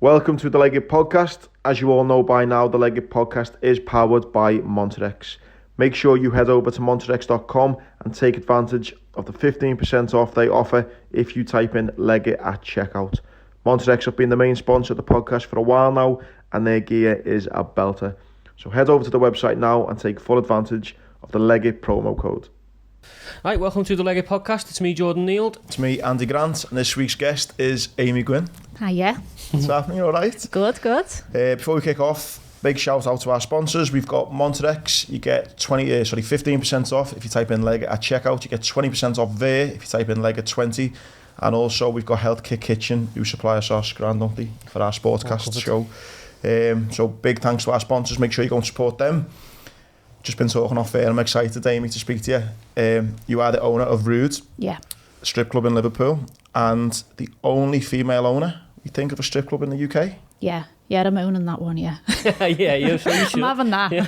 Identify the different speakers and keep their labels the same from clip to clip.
Speaker 1: Welcome to the Legged Podcast. As you all know by now, the Legged Podcast is powered by Monterex. Make sure you head over to monterex.com and take advantage of the 15% off they offer if you type in Legged at checkout. Monterex have been the main sponsor of the podcast for a while now, and their gear is a belter. So head over to the website now and take full advantage of the Legged promo code.
Speaker 2: Right, welcome to the Legged Podcast. It's me, Jordan Neild.
Speaker 1: It's me, Andy Grant, and this week's guest is Amy Gwynn.
Speaker 3: Hiya.
Speaker 1: What's happening? You all right?
Speaker 3: Good.
Speaker 1: Before we kick off, big shout out to our sponsors. We've got Monterex. You get 15% off if you type in Legged at checkout. You get 20% off there if you type in Legged 20. And also we've got Health Kick Kitchen, who supply us our scran, don't they, for our Sportscast show. So big thanks to our sponsors. Make sure you go and support them. Just been talking off air. I'm excited, Amy, to speak to you. You are the owner of Rude,
Speaker 3: Yeah.
Speaker 1: a strip club in Liverpool, and the only female owner, you think, of a strip club in the UK?
Speaker 3: Yeah, I'm owning that one, yeah.
Speaker 2: Yeah, you should.
Speaker 3: I'm having that.
Speaker 2: Yeah.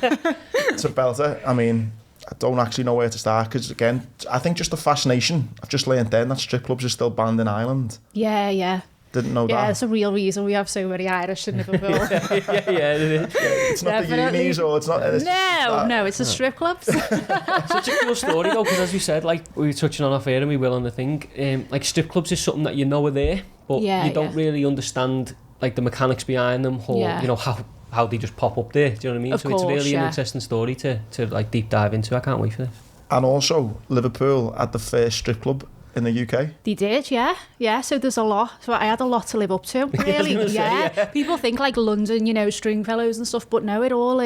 Speaker 1: It's a belter. I mean, I don't actually know where to start, because, again, I think just the fascination. I've just learned then that strip clubs are still banned in Ireland.
Speaker 3: Yeah.
Speaker 1: Didn't know that.
Speaker 3: Yeah, it's a real reason we have so many Irish in Liverpool.
Speaker 2: yeah, it is.
Speaker 1: It's not
Speaker 3: Definitely.
Speaker 1: the unis, or it's not...
Speaker 3: No, it's the strip clubs.
Speaker 2: Such a cool story, though, because as we said, like, we were touching on off air and we will on the thing, like, strip clubs is something that you know are there, but you don't really understand, like, the mechanics behind them, or, you know, how they just pop up there, do you know what I mean?
Speaker 3: Of course,
Speaker 2: it's really an interesting story to like, deep dive into. I can't wait for this.
Speaker 1: And also, Liverpool had the first strip club in the UK.
Speaker 3: They did, yeah. So there's a lot. So I had a lot to live up to, really. Yeah. People think like London, you know, Stringfellows and stuff, but no, it all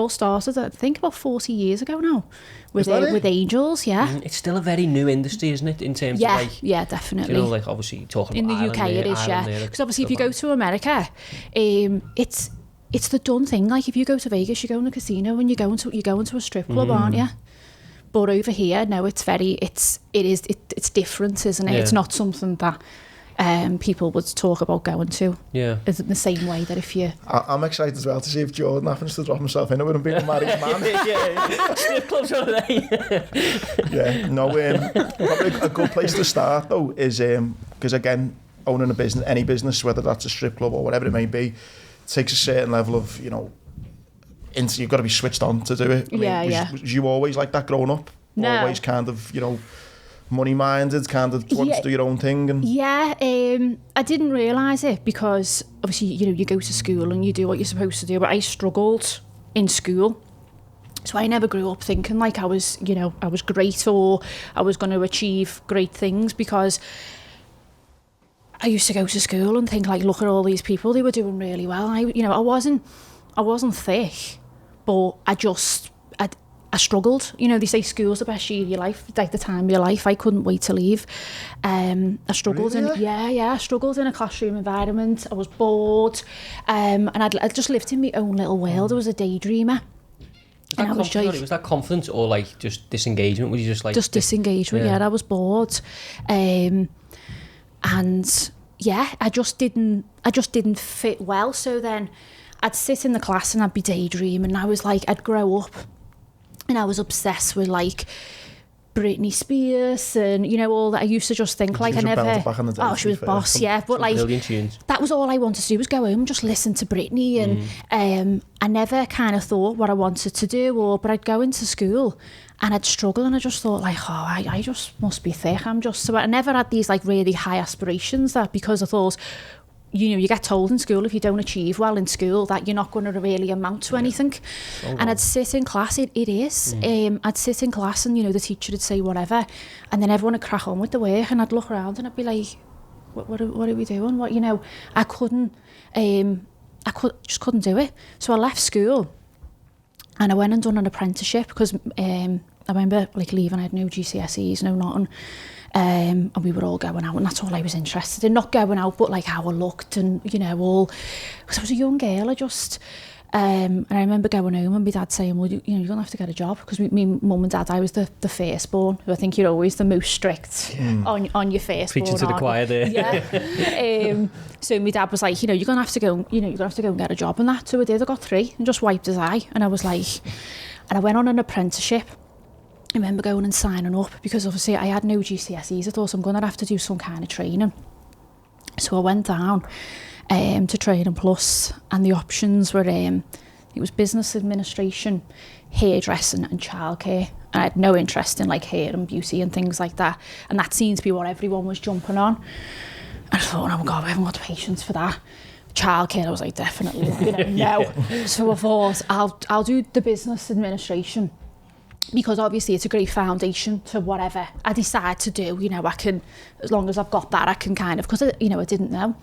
Speaker 3: started, I think, about 40 years ago now, with Angels. Yeah.
Speaker 2: It's still a very new industry, isn't it? In terms of like,
Speaker 3: yeah, definitely.
Speaker 2: You know, like obviously talking
Speaker 3: in
Speaker 2: about
Speaker 3: the
Speaker 2: Ireland
Speaker 3: UK,
Speaker 2: there,
Speaker 3: it is,
Speaker 2: Ireland
Speaker 3: yeah.
Speaker 2: there,
Speaker 3: Because obviously, if you go to America, it's the done thing. Like if you go to Vegas, you go in the casino, and you go into a strip club, aren't you? But over here, no, it's different, isn't it?
Speaker 2: Yeah.
Speaker 3: It's not something that people would talk about going to.
Speaker 2: Yeah.
Speaker 3: Is it the same way that if you...
Speaker 1: I'm excited as well to see if Jordan happens to drop himself in it with him being a married man.
Speaker 2: yeah. Strip clubs over there.
Speaker 1: Yeah, no, probably a good place to start, though, is, because again, owning a business, any business, whether that's a strip club or whatever it may be, takes a certain level of, you know, you've got to be switched on to do it. I mean, was you always like that growing up?
Speaker 3: No.
Speaker 1: Always kind of, you know, money-minded, kind of want to do your own thing? And
Speaker 3: Yeah, I didn't realise it because, obviously, you know, you go to school and you do what you're supposed to do, but I struggled in school. So I never grew up thinking like I was great or I was going to achieve great things, because I used to go to school and think like, look at all these people, they were doing really well. I wasn't thick, but I struggled. You know, they say school's the best year of your life, like the time of your life. I couldn't wait to leave. I struggled I struggled in a classroom environment. I was bored, and I just lived in my own little world. I was a daydreamer.
Speaker 2: Was that confidence or like just disengagement? Were you just like
Speaker 3: disengagement? Yeah, I was bored, and yeah, I just didn't fit well. So then I'd sit in the class and I'd be daydreaming. And I was like, I'd grow up and I was obsessed with like Britney Spears and, you know, all that. I used to just think like I never...
Speaker 1: Back in the day,
Speaker 3: she was boss, yeah. But like, that was all I wanted to do, was go home and just listen to Britney. And I never kind of thought what I wanted to do, but I'd go into school and I'd struggle, and I just thought like, I just must be thick. So I never had these like really high aspirations, that because I thought, you know, you get told in school if you don't achieve well in school that you're not going to really amount to anything. And I'd sit in class, it is. I'd sit in class and, you know, the teacher would say whatever, and then everyone would crack on with the work, and I'd look around and I'd be like, what are we doing? What, you know, I just couldn't do it. So I left school and I went and done an apprenticeship, because I remember like leaving, I had no GCSEs, no nothing. And we were all going out, and that's all I was interested in. Not going out, but like how I looked, and you know, all, because I was a young girl. And I remember going home and my dad saying, well, you know, you're gonna have to get a job, because me mum and dad, I was the firstborn, who I think you're always the most strict on your firstborn.
Speaker 2: Preaching to the choir there.
Speaker 3: Yeah. So my dad was like, you know, you're gonna have to go and get a job, and that. So I did. I got 3 and just wiped his eye, and I was like, and I went on an apprenticeship. I remember going and signing up, because obviously I had no GCSEs. I thought I'm going to have to do some kind of training. So I went down to Training Plus, and the options were it was business administration, hairdressing and childcare. And I had no interest in like hair and beauty and things like that, and that seemed to be what everyone was jumping on. And I thought, oh my God, I haven't got the patience for that. Childcare, I was like, definitely, no. So I thought, I'll do the business administration, because obviously it's a great foundation to whatever I decide to do. I can, as long as I've got that, I can kind of, because I didn't know.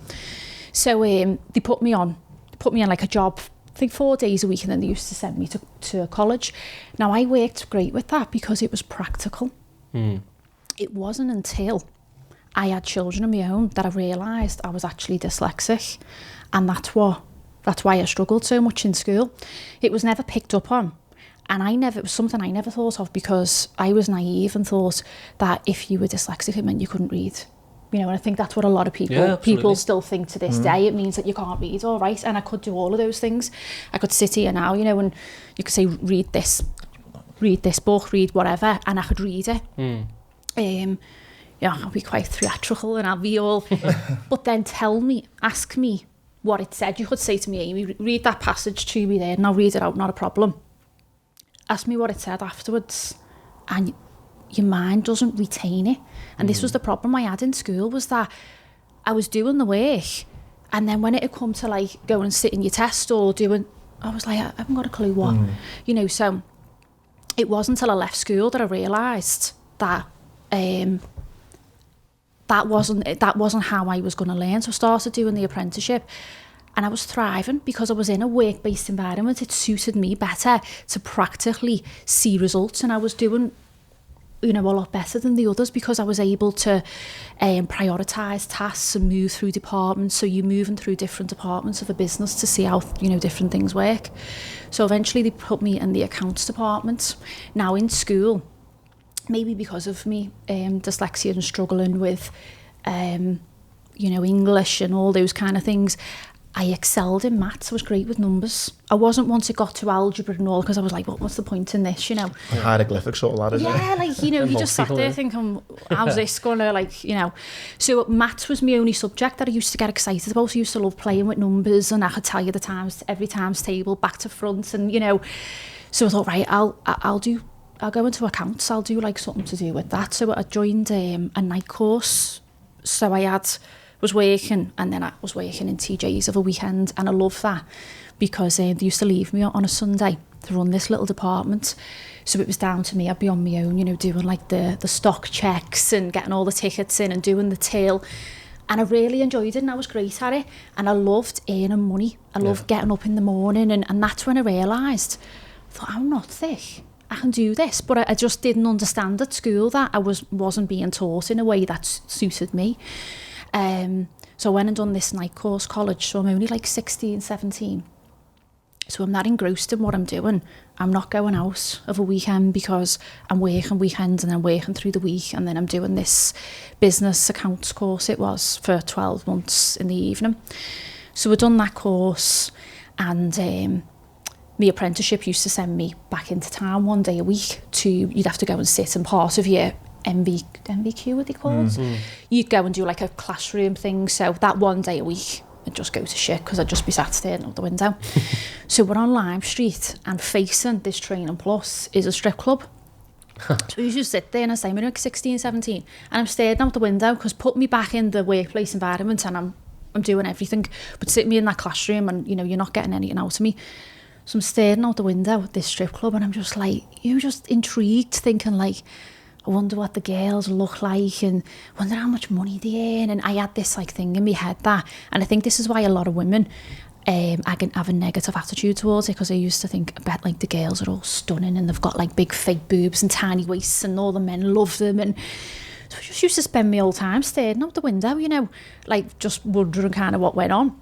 Speaker 3: So they put me on like a job, I think 4 days a week, and then they used to send me to college. Now I worked great with that because it was practical. It wasn't until I had children of my own that I realised I was actually dyslexic, and that's why I struggled so much in school. It was never picked up on, and it was something I never thought of, because I was naive and thought that if you were dyslexic it meant you couldn't read. And I think that's what a lot of people still think to this day. It means that you can't read, all right, and I could do all of those things. I could sit here now, and you could say, read this book, read whatever, and I could read it. I'll be quite theatrical and I'll be all, but then ask me what it said. You could say to me, Amy, read that passage to me there and I'll read it out, not a problem. Ask me what it said afterwards, and your mind doesn't retain it. And this was the problem I had in school, was that I was doing the work, and then when it had come to like go and sit in your test or I was like, I haven't got a clue what. So it wasn't until I left school that I realised that that wasn't how I was going to learn. So I started doing the apprenticeship, and I was thriving because I was in a work-based environment. It suited me better to practically see results, and I was doing a lot better than the others because I was able to prioritise tasks and move through departments. So you're moving through different departments of a business to see how different things work. So eventually they put me in the accounts department. Now in school, maybe because of me dyslexia and struggling with English and all those kind of things, I excelled in maths. I was great with numbers. I wasn't once it got to algebra and all, because I was like, what's the point in this,
Speaker 1: Hieroglyphics, all that, isn't it?
Speaker 3: You just sat there thinking, how's this gonna, So maths was my only subject that I used to get excited about. I used to love playing with numbers, and I could tell you the times, every times table, back to front, and So I thought, right, I'll go into accounts. I'll do something to do with that. So I joined a night course. So I was working, and then I was working in TJ's of a weekend, and I love that because they used to leave me on a Sunday to run this little department. So it was down to me. I'd be on my own, doing the stock checks and getting all the tickets in and doing the till. And I really enjoyed it, and I was great at it, and I loved earning money. I loved getting up in the morning, and that's when I realised, I thought, I'm not thick. I can do this, but I just didn't understand at school that I wasn't being taught in a way that suited me. So I went and done this night course college, so I'm only 16, 17. So I'm not engrossed in what I'm doing. I'm not going out of a weekend because I'm working weekends and then working through the week, and then I'm doing this business accounts course. It was for 12 months in the evening. So I'd done that course, and my apprenticeship used to send me back into town one day a week you'd have to go and sit, and part of your MVQ, what they called? You'd go and do a classroom thing. So that one day a week, I'd just go to shit because I'd just be sat staring out the window. So we're on Lime Street, and facing this Training Plus is a strip club. So we used to sit there, and I say, I'm 16, 17, and I'm staring out the window because put me back in the workplace environment, and I'm doing everything. But sit me in that classroom, and you're not getting anything out of me. So I'm staring out the window at this strip club, and I'm just just intrigued, thinking I wonder what the girls look like, and wonder how much money they earn. And I had this thing in my head and I think this is why a lot of women I can have a negative attitude towards it, because I used to think, I bet the girls are all stunning and they've got big fake boobs and tiny waists, and all the men love them. And so I just used to spend my whole time staring out the window, just wondering kind of what went on.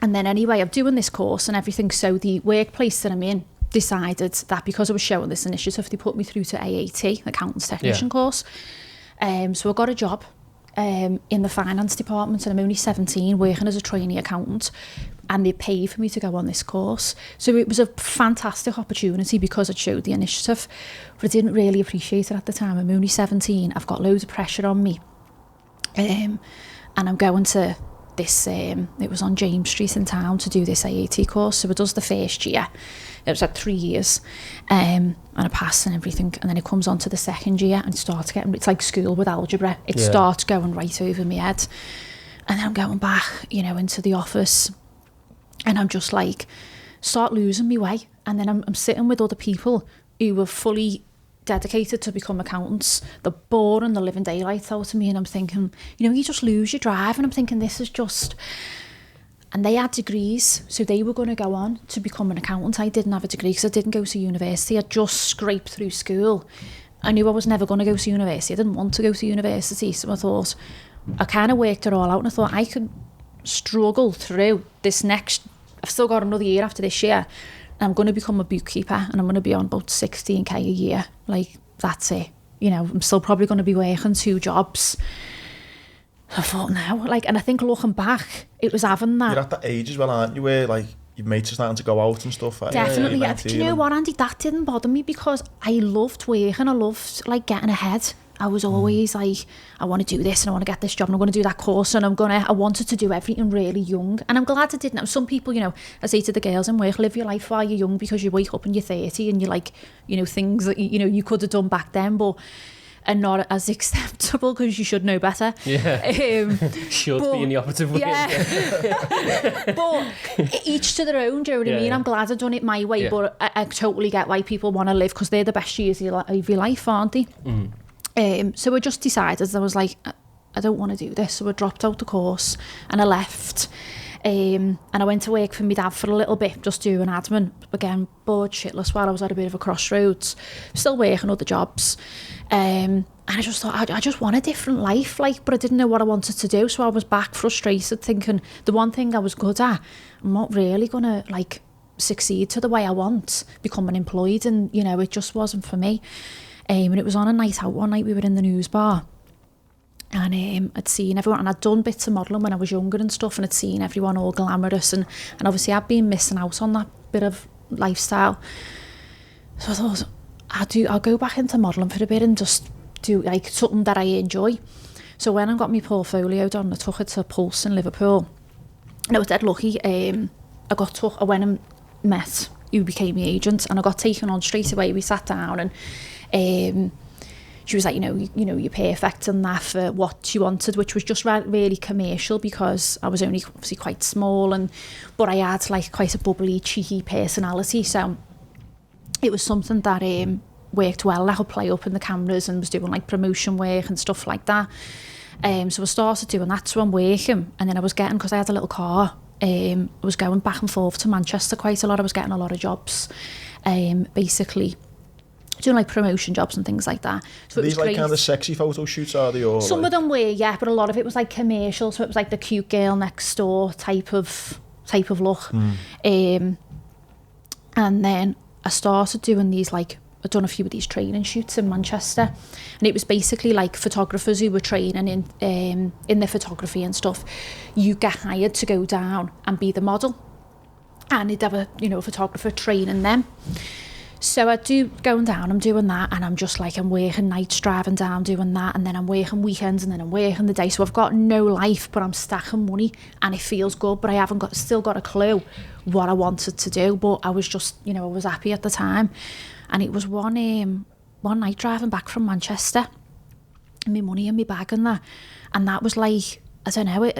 Speaker 3: And then anyway, I'm doing this course and everything. So the workplace that I'm in decided that because I was showing this initiative, they put me through to AAT, accountants technician course. So I got a job in the finance department, and I'm only 17, working as a trainee accountant, and they paid for me to go on this course. So it was a fantastic opportunity because it showed the initiative, but I didn't really appreciate it at the time. I'm only 17, I've got loads of pressure on me, and I'm going to this, it was on James Street in town to do this AAT course. So it does the first year. It was 3 years, and I passed and everything. And then it comes on to the second year and starts getting, it's like school with algebra. It starts going right over my head. And then I'm going back, you know, into the office, and I'm just like, start losing my way. And then I'm sitting with other people who were fully dedicated to become accountants. They're boring the living daylights out of me, and I'm thinking, you know, you just lose your drive. And I'm thinking, this is just... And they had degrees, so they were going to go on to become an accountant. I didn't have a degree because I didn't go to university. I just scraped through school. I knew I was never going to go to university. I didn't want to go to university, so I thought, I kind of worked it all out, and I thought I could struggle through this next... I've still got another year after this year, and I'm going to become a bookkeeper, and I'm going to be on about 16k a year. Like, that's it. You know, I'm still probably going to be working 2 jobs. I thought, no, like, and I think looking back, it was having that.
Speaker 1: You're at that age as well, aren't you, where like your mates are starting to go out and stuff.
Speaker 3: Definitely. Do you know what, Andy? That didn't bother me because I loved working. I loved like getting ahead. I was always like, I want to do this and I want to get this job and I'm going to do that course and I wanted to do everything really young. And I'm glad I didn't. Some people, you know, I say to the girls in work, live your life while you're young, because you wake up and you're 30 and you're like, you know, things that, you know, you could have done back then, but are not as acceptable because you should know better.
Speaker 2: Yeah. Should be in the operative way.
Speaker 3: Yeah. But each to their own, do you know what I mean? I'm glad I've done it my way, but I totally get why people want to live, because they're the best years of your life, aren't they? So I just decided, I was like, I don't want to do this. So I dropped out the course and I left. And I went to work for my dad for a little bit, just doing admin. Again, bored shitless while I was at a bit of a crossroads. Still working other jobs. And I just thought, I just want a different life, like, but I didn't know what I wanted to do. So I was back frustrated, thinking the one thing I was good at, I'm not really going to, like, succeed to the way I want, becoming employed. And, you know, it just wasn't for me. And it was on a night out one night, we were in the news bar. And I'd seen everyone, and I'd done bits of modelling when I was younger and stuff, and I'd seen everyone all glamorous, and obviously I'd been missing out on that bit of lifestyle. So I thought, I'll go back into modelling for a bit and just do like something that I enjoy. So when I got my portfolio done, I took it to Pulse in Liverpool, and I was dead lucky. I went and met who became my agent, and I got taken on straight away. We sat down, and she was like, you know, you're perfect and that for what she wanted, which was just really commercial, because I was only obviously quite small, but I had like quite a bubbly, cheeky personality. So it was something that worked well. I could play up in the cameras and was doing like promotion work and stuff like that. So I started doing that. So I'm working, and then I was getting, because I had a little car, I was going back and forth to Manchester quite a lot. I was getting a lot of jobs, basically doing like promotion jobs and things like that. So
Speaker 1: these like kind of sexy photo shoots, are they? Or
Speaker 3: some
Speaker 1: like...
Speaker 3: of them were, yeah, but a lot of it was like commercial. So it was like the cute girl next door type of look. And then I started doing these, like, I'd done a few of these training shoots in Manchester, and it was basically like photographers who were training in the photography and stuff. You get hired to go down and be the model, and they'd have a photographer training them. So I do going down, I'm doing that, and I'm just like, I'm working nights driving down doing that, and then I'm working weekends, and then I'm working the day. So I've got no life, but I'm stacking money, and it feels good, but I haven't still got a clue what I wanted to do. But I was just, I was happy at the time. And it was one night driving back from Manchester, and my money in my bag and that was like, I don't know,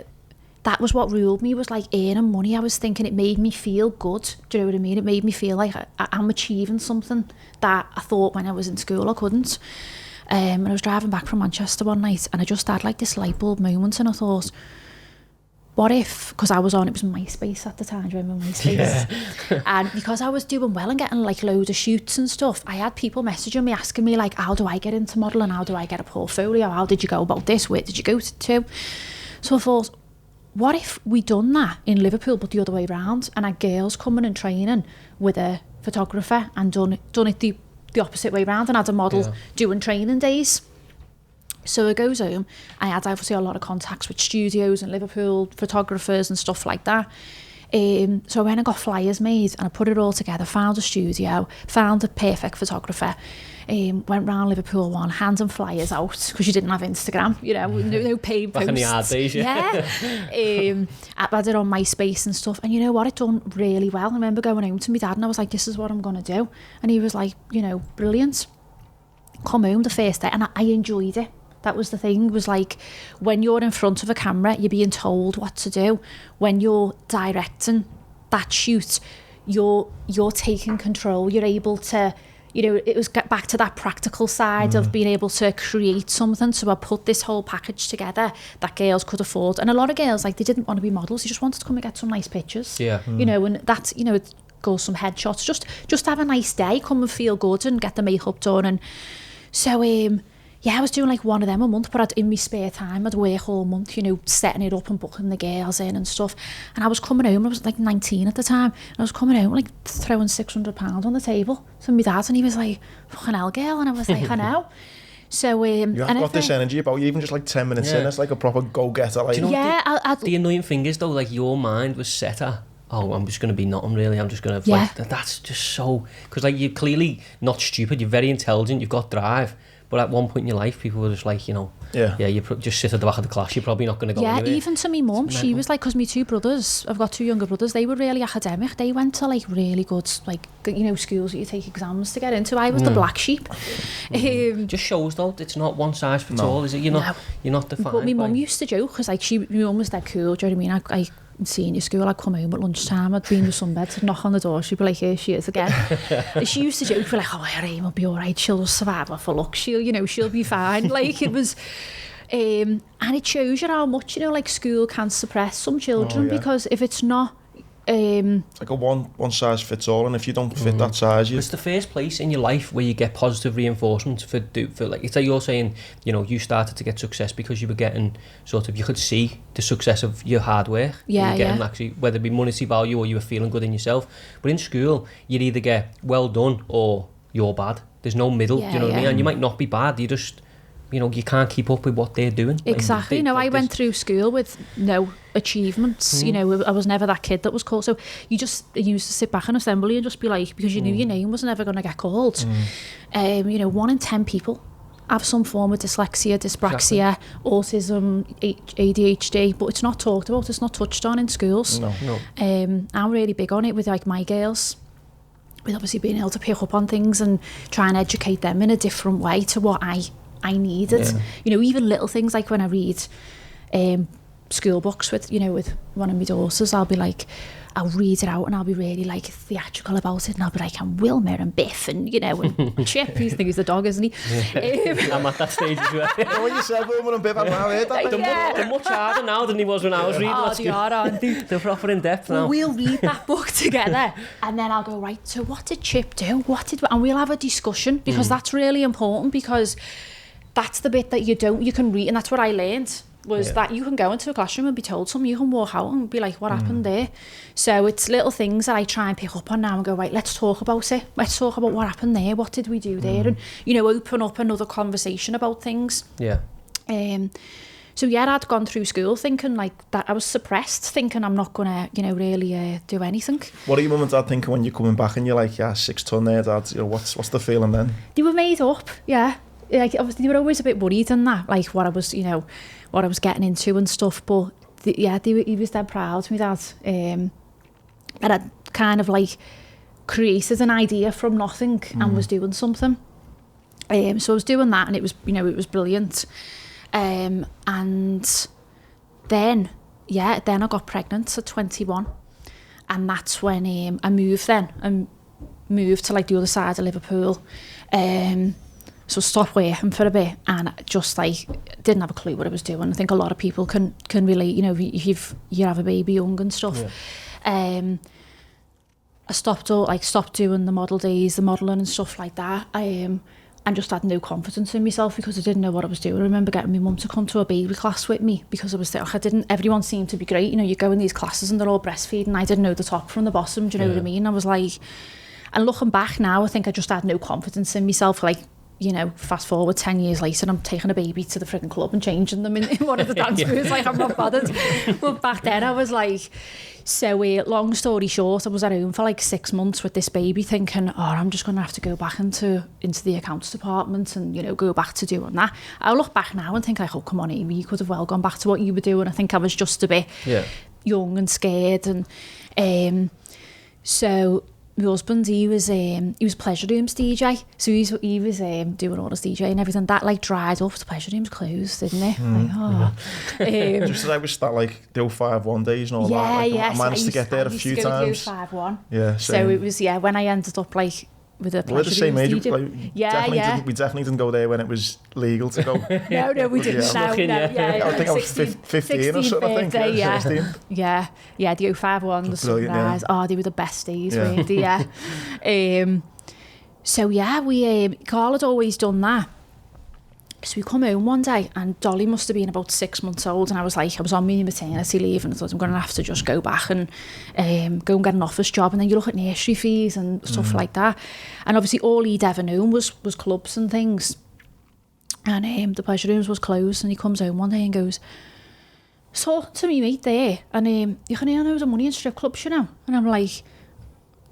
Speaker 3: that was what ruled me, was like earning money. I was thinking it made me feel good. Do you know what I mean? It made me feel like I'm achieving something that I thought when I was in school I couldn't. And I was driving back from Manchester one night, and I just had like this light bulb moment, and I thought, what if, because I was on, it was MySpace at the time, do you remember MySpace? Yeah. And because I was doing well and getting like loads of shoots and stuff, I had people messaging me asking me like, how do I get into modelling? How do I get a portfolio? How did you go about this? Where did you go to? So I thought, what if we done that in Liverpool, but the other way around, and had girls coming and training with a photographer, and done it the opposite way around, and had a model doing training days. So it goes home. I had obviously a lot of contacts with studios in Liverpool, photographers and stuff like that. So I went and got flyers made and I put it all together, found a studio, found a perfect photographer, went round Liverpool one, handing flyers out because you didn't have Instagram, you know, no paid posts.
Speaker 2: Back in the hard days,
Speaker 3: yeah. I had it on MySpace and stuff, and you know what, it done really well. I remember going home to my dad and I was like, this is what I'm going to do. And he was like, you know, brilliant. Come home the first day and I enjoyed it. That was the thing, was like, when you're in front of a camera, you're being told what to do. When you're directing that shoot, you're taking control. You're able to, you know, it was get back to that practical side of being able to create something. So I put this whole package together that girls could afford. And a lot of girls, like, they didn't want to be models. They just wanted to come and get some nice pictures. Yeah. You know, and that's, you know, it goes some headshots. Just have a nice day, come and feel good and get the makeup done. And so, yeah, I was doing like one of them a month, but in my spare time, I'd work all month, you know, setting it up and booking the girls in and stuff. And I was coming home, I was like 19 at the time, and I was coming home like throwing £600 on the table to my dad, and he was like, fucking hell, girl, and I was like, I know. So,
Speaker 1: you have got this energy about you, even just like 10 minutes in, it's like a proper go-getter. Like.
Speaker 2: Do you know the annoying thing is though, like your mind was set at, oh, I'm just going to be nothing really, I'm just going to, like, that's just so, because like you're clearly not stupid, you're very intelligent, you've got drive. But at one point in your life, people were just like, you know, you just sit at the back of the class, you're probably not going to go anywhere.
Speaker 3: Yeah, even to me mum, she was like, because my two brothers, I've got two younger brothers, they were really academic. They went to like really good, like, you know, schools that you take exams to get into. I was the black sheep.
Speaker 2: Just shows though, it's not one size fits all, is it? You're not defined.
Speaker 3: But my mum used to joke, because like my mum was dead cool, do you know what I mean? In senior school, I'd come home at lunchtime, I'd be in the sunbed, I'd knock on the door, she'd be like, here she is again. She used to joke, be like, oh, Amy will be all right, she'll just survive off her luck, she'll be fine. Like, it was, and it shows you how much, you know, like, school can suppress some children, because if it's not,
Speaker 1: it's like a one size fits all, and if you don't fit that size,
Speaker 2: it's the first place in your life where you get positive reinforcement for like, it's like you're saying, you know, you started to get success because you were getting sort of, you could see the success of your hard work. You're getting actually, whether it be monetary value or you were feeling good in yourself. But in school, you'd either get well done or you're bad. There's no middle. Do you know what I mean? And you might not be bad. You just, you know, you can't keep up with what they're doing.
Speaker 3: Exactly.
Speaker 2: Like,
Speaker 3: I went through school with no achievements. You know, I was never that kid that was called. So you used to sit back in assembly and just be like, because you knew your name was never going to get called. You know, 1 in 10 people have some form of dyslexia, dyspraxia, autism, ADHD, but it's not talked about, it's not touched on in schools.
Speaker 1: No.
Speaker 3: I'm really big on it with like my girls, with obviously being able to pick up on things and try and educate them in a different way to what I needed. You know, even little things like when I read school books with one of my daughters, I'll be like, I'll read it out and I'll be really like theatrical about it, and I'll be like, I'm Wilmer and Biff and, you know, and Chip, he's thinking he's the dog, isn't he?
Speaker 2: I'm at that stage as well.
Speaker 1: When you said Wilmer and Biff, I've now heard that.
Speaker 2: They're much harder now than he was when I was reading that.
Speaker 3: They are, aren't they?
Speaker 2: They're proper in depth now.
Speaker 3: Well, we'll read that book together and then I'll go, right, so what did Chip do? And we'll have a discussion, because that's really important, because that's the bit that you can read, and that's what I learned, was that you can go into a classroom and be told something, you can walk out and be like, what happened there? So it's little things that I try and pick up on now and go, right, let's talk about it. Let's talk about what happened there. What did we do there? And, you know, open up another conversation about things.
Speaker 2: Yeah.
Speaker 3: So yeah, I'd gone through school thinking like that. I was suppressed, thinking I'm not going to, you know, really do anything.
Speaker 1: What are your mum and dad thinking when you're coming back and you're like, yeah, 6 ton there, dad? You know, what's the feeling then?
Speaker 3: They were made up, yeah. Like, obviously they were always a bit worried in that, like what I was, you know, what I was getting into and stuff. But he was dead proud, my dad. And I'd kind of like created an idea from nothing and was doing something. So I was doing that, and it was, you know, it was brilliant. And then I got pregnant at 21, and that's when I moved to like the other side of Liverpool. So stopped working for a bit, and just like didn't have a clue what I was doing. I think a lot of people can relate, you know, if you have a baby young and stuff. I stopped doing the model days, the modelling and stuff like that. And just had no confidence in myself because I didn't know what I was doing. I remember getting my mum to come to a baby class with me because I was there. Everyone seemed to be great. You know, you go in these classes and they're all breastfeeding. I didn't know the top from the bottom. Do you know what I mean? I was like, and looking back now, I think I just had no confidence in myself. Like, you know, fast forward 10 years later, I'm taking a baby to the frigging club and changing them in one of the dance moves. Like, I'm not bothered. But back then I was like, So long story short, I was at home for like 6 months with this baby thinking, I'm just going to have to go back into the accounts department and, you know, go back to doing that. I look back now and think like, oh, come on, Amy, you could have well gone back to what you were doing. I think I was just a bit young and scared. And so my husband, he was pleasure rooms DJ. So he was doing all this DJ and everything. That like dried up. The pleasure rooms closed, didn't it?
Speaker 1: Just as I was that like the 051 days and all that. Like, I managed to get there a few times.
Speaker 3: 051.
Speaker 1: Yeah.
Speaker 3: So it was when I ended up like with a pleasure
Speaker 1: we're the same age.
Speaker 3: DJ.
Speaker 1: We definitely didn't go there when it was legal to go.
Speaker 3: No, we didn't.
Speaker 1: I think I was 15 or something.
Speaker 3: Birthday,
Speaker 1: I think.
Speaker 3: Yeah, the 051, the sunrise. They were the best days, weren't they? Yeah. So Carl had always done that. So we come home one day and Dolly must have been about 6 months old, and I was on my maternity leave and I thought I'm going to have to just go back and go and get an office job, and then you look at nursery fees and stuff like that, and obviously all he'd ever known was clubs and things, and the pleasure rooms was closed, and he comes home one day and goes, so to me mate there, and you can earn loads of money in strip clubs, you know, and I'm like,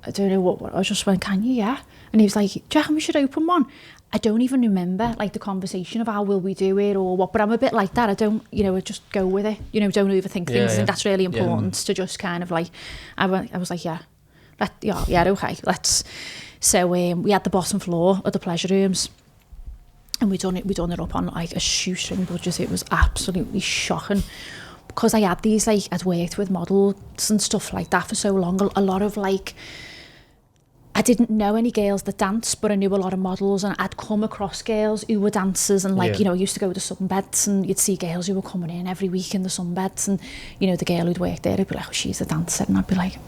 Speaker 3: I don't know what I just went, can you? Yeah. And he was like, do you reckon we should open one? I don't even remember like the conversation of how will we do it or what, but I'm a bit like that. I don't, you know, I just go with it, you know, don't overthink things. I think that's really important to just kind of like, I was like, okay, let's. So we had the bottom floor of the pleasure rooms, and we done it up on like a shoestring budget. It was absolutely shocking. Because I had these, like, I'd worked with models and stuff like that for so long, a lot of, like, I didn't know any girls that danced, but I knew a lot of models, and I'd come across girls who were dancers, and, like, you know, I used to go to sunbeds, and you'd see girls who were coming in every week in the sunbeds, and, you know, the girl who'd worked there, would be like, oh, she's a dancer, and I'd be like,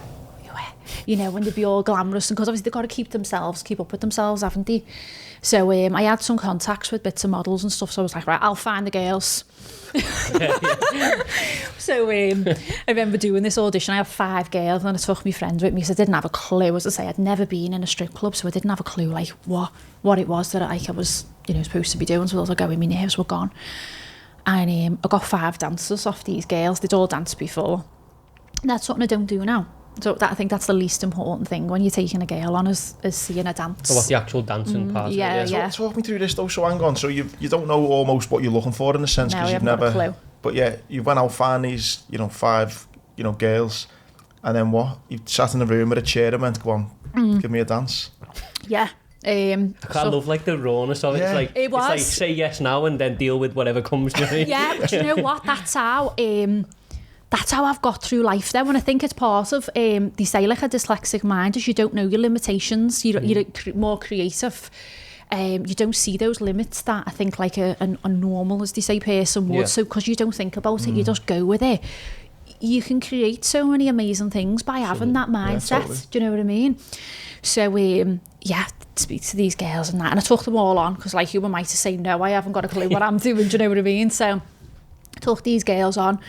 Speaker 3: you know, when they'd be all glamorous, and because obviously they've got to keep up with themselves, haven't they? So I had some contacts with bits of models and stuff, so I was like, right, I'll find the girls. So I remember doing this audition. I had 5 girls, and I took my friends with me, so I didn't have a clue. As I say, I'd never been in a strip club, so I didn't have a clue like what it was that I was, you know, supposed to be doing. So I was like, my nerves were gone, and I got 5 dancers off these girls. They'd all danced before. That's something I don't do now. So I think that's the least important thing when you're taking a girl on is seeing a dance.
Speaker 2: So what's the actual dancing part?
Speaker 3: Yeah.
Speaker 1: Talk me through this though. So hang on. So you don't know almost what you're looking for in a sense because you've never. Got a clue. But yeah, you went out find these 5 girls, and then what? You sat in a room with a chair and went, "Go on, give me a dance." Yeah.
Speaker 2: I love like the rawness of it. Yeah. It's like say yes now and then deal with whatever comes.
Speaker 3: Yeah, but you know what? That's how I've got through life then. When I think it's part of, they say like a dyslexic mind is you don't know your limitations, you're more creative. You don't see those limits that I think like a normal, as they say, person would. So because you don't think about it, you just go with it. You can create so many amazing things by having that mindset. Yeah, totally. Do you know what I mean? So, speak to these girls and that. And I took them all on because like who am I to say no, I haven't got a clue what I'm doing, do you know what I mean? So I took these girls on.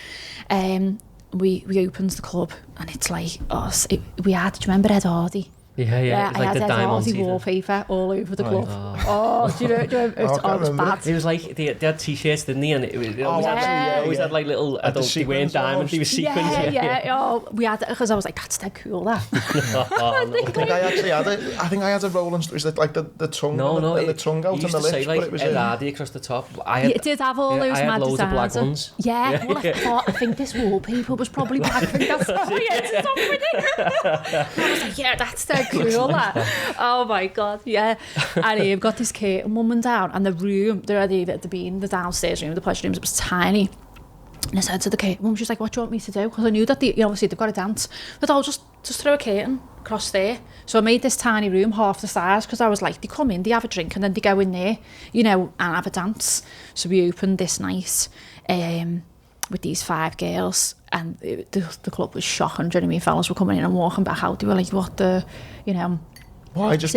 Speaker 3: We opened the club and it's like do you remember Ed Hardy?
Speaker 2: Yeah.
Speaker 3: I had Ed Hardy wallpaper all over the club. Do you know it was bad.
Speaker 2: It was like they had t-shirts, didn't they? And it always had like little adult, they weren't diamonds, they were sequins.
Speaker 3: We had it because I was like, that's dead cool, that.
Speaker 1: I think I had a Roland. Was it like the tongue? The tongue out and the lips.
Speaker 2: Like it was Ed Hardy across the top.
Speaker 3: It did have all those mad designs. I had loads of black ones. Yeah, well, I think this wallpaper was probably black. I think that's why I ended up with it. I was like, yeah, that's dead cool, that. Oh my god, yeah. And I've got this curtain woman down, and the room, the downstairs room, the pleasure rooms, it was tiny. And I said to the curtain woman, she was like, what do you want me to do? Because I knew that obviously they've got to dance. But I'll just throw a curtain across there. So I made this tiny room half the size because I was like, they come in, they have a drink, and then they go in there, and have a dance. So we opened this night with these 5 girls, and the club was shocking. Do you know what I mean? Fellas were coming in and walking back out. They were like, what the,
Speaker 1: Why? Just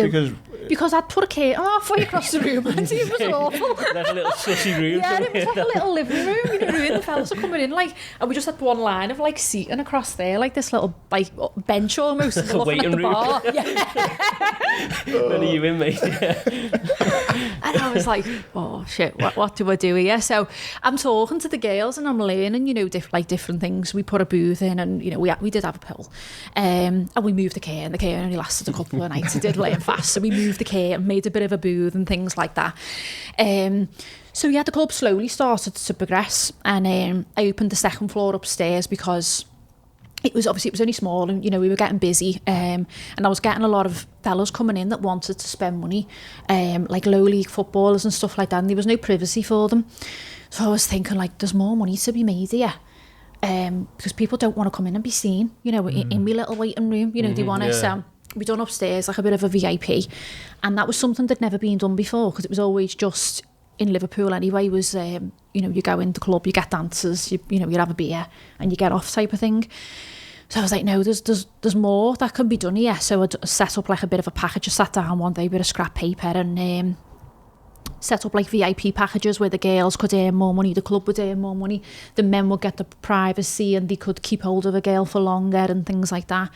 Speaker 3: because I'd put a curtain halfway across the room and it was awful.
Speaker 2: That's a little sussy room.
Speaker 3: Yeah, it was like a little living room, the fellas are coming in, like, and we just had one line of like seating across there, like this little like bench almost.
Speaker 2: Like a waiting room.
Speaker 3: Bar. Yeah.
Speaker 2: When are you in, mate?
Speaker 3: And And I was like, oh shit, what do I do here? So I'm talking to the girls and I'm learning, you know, different things. We put a booth in and, you know, we did have a pool. And we moved the care, and the care only lasted a couple of nights. It did learn fast. So we moved the care and made a bit of a booth and things like that. So yeah, the club slowly started to progress, and I opened the second floor upstairs because it was only small, and you know, we were getting busy, and I was getting a lot of fellas coming in that wanted to spend money, like low league footballers and stuff like that, and there was no privacy for them. So I was thinking, like, there's more money to be made here, because people don't want to come in and be seen, you know, in my little waiting room, you know, they want to. So we done upstairs like a bit of a VIP, and that was something that'd never been done before, because it was always just in Liverpool anyway, was you know, you go in the club, you get dancers, you know, you have a beer and you get off type of thing. So I was like, no, there's more that can be done here. So I set up like a bit of a package. I sat down one day with a scrap paper and set up like VIP packages where the girls could earn more money, the club would earn more money, the men would get the privacy and they could keep hold of a girl for longer and things like that.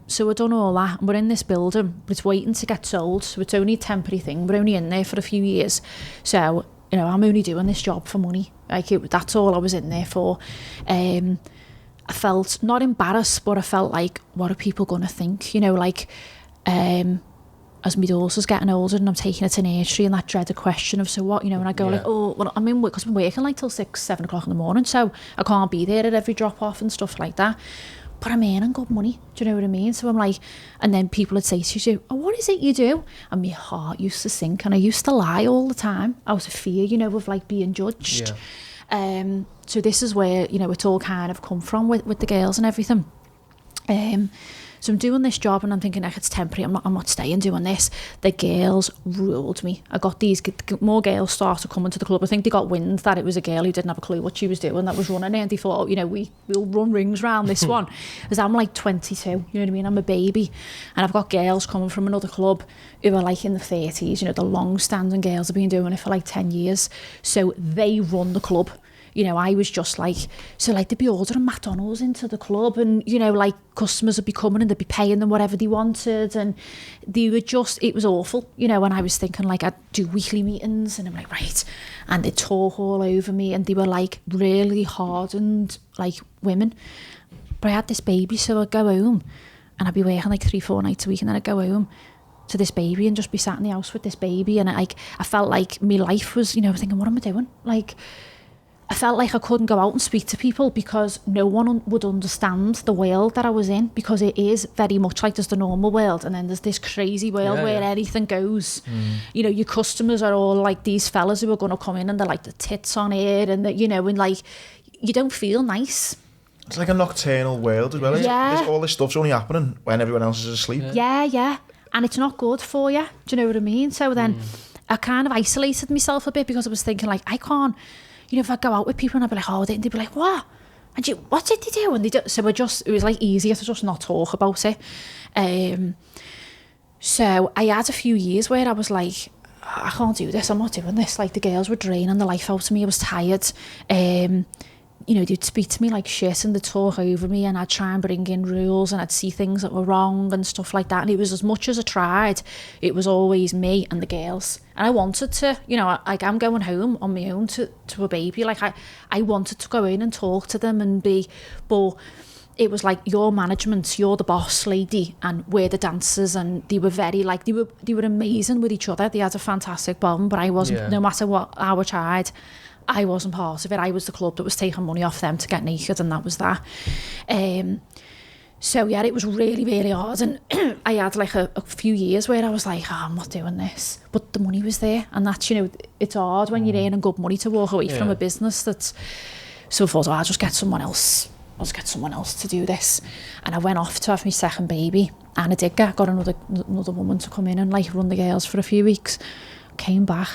Speaker 3: So we've done all that, and we're in this building, but it's waiting to get sold, so it's only a temporary thing. We're only in there for a few years, so you know, I'm only doing this job for money. Like, that's all I was in there for. I felt not embarrassed, but I felt like, what are people going to think? You know, like, as my daughter's getting older and I'm taking her to nursery, and that dreaded question of, so what, you know, and I go like, oh, well, I'm in work, because I'm working like till 6-7 o'clock in the morning, so I can't be there at every drop off and stuff like that. But I'm earning good money, do you know what I mean? So I'm like, and then people would say to you, oh, what is it you do? And my heart used to sink, and I used to lie all the time out of fear, you know, of like being judged. So this is where, you know, it's all kind of come from with the girls and everything. So I'm doing this job and I'm thinking, like, it's temporary, I'm not staying doing this. The girls ruled me. I got more girls started coming to the club. I think they got wind that it was a girl who didn't have a clue what she was doing that was running it, and they thought, oh, you know, we'll run rings around this one. Because I'm like 22, you know what I mean? I'm a baby. And I've got girls coming from another club who are like in the 30s, you know, the long-standing girls have been doing it for like 10 years. So they run the club. You know, I was just like, so like they'd be ordering McDonald's into the club, and, you know, like customers would be coming and they'd be paying them whatever they wanted, and they were just, it was awful, you know. And I was thinking, like, I'd do weekly meetings and I'm like, right, and they'd talk all over me, and they were like really hardened like women. But I had this baby, so I'd go home and I'd be working like 3-4 nights a week, and then I'd go home to this baby and just be sat in the house with this baby, and I felt like my life was, you know, thinking, what am I doing? Like, I felt like I couldn't go out and speak to people because no one would understand the world that I was in, because it is very much like there's the normal world, and then there's this crazy world where anything goes. You know, your customers are all like these fellas who are going to come in and they're like the tits on it, and that, you know, and like, you don't feel nice.
Speaker 1: It's like a nocturnal world as well. There's all this stuff's only happening when everyone else is asleep.
Speaker 3: Yeah. And it's not good for you. Do you know what I mean? So then I kind of isolated myself a bit, because I was thinking, like, I can't, you know, if I go out with people and I'd be like, oh, they'd be like, what? And what did they do? And they do. So it was like easier to just not talk about it. So I had a few years where I was like, I can't do this, I'm not doing this. Like, the girls were draining the life out of me, I was tired. You know, they'd speak to me like shit and they'd talk over me, and I'd try and bring in rules, and I'd see things that were wrong and stuff like that. And it was, as much as I tried, it was always me and the girls. And I wanted to, you know, like, I'm going home on my own to a baby. Like, I wanted to go in and talk to them and be, but it was like, your management, you're the boss lady, and we're the dancers. And they were very like, they were amazing with each other. They had a fantastic bond, but I wasn't, no matter how I tried, I wasn't part of it. I was the club that was taking money off them to get naked, and that was that. So yeah, it was really, really hard, and I had like a few years where I was like, oh, I'm not doing this, but the money was there, and that's, you know, it's hard when you're earning good money to walk away from a business that's. So I thought, I'll just get someone else. I'll just get someone else to do this, and I went off to have my second baby, and I did got another woman to come in and like run the girls for a few weeks. Came back,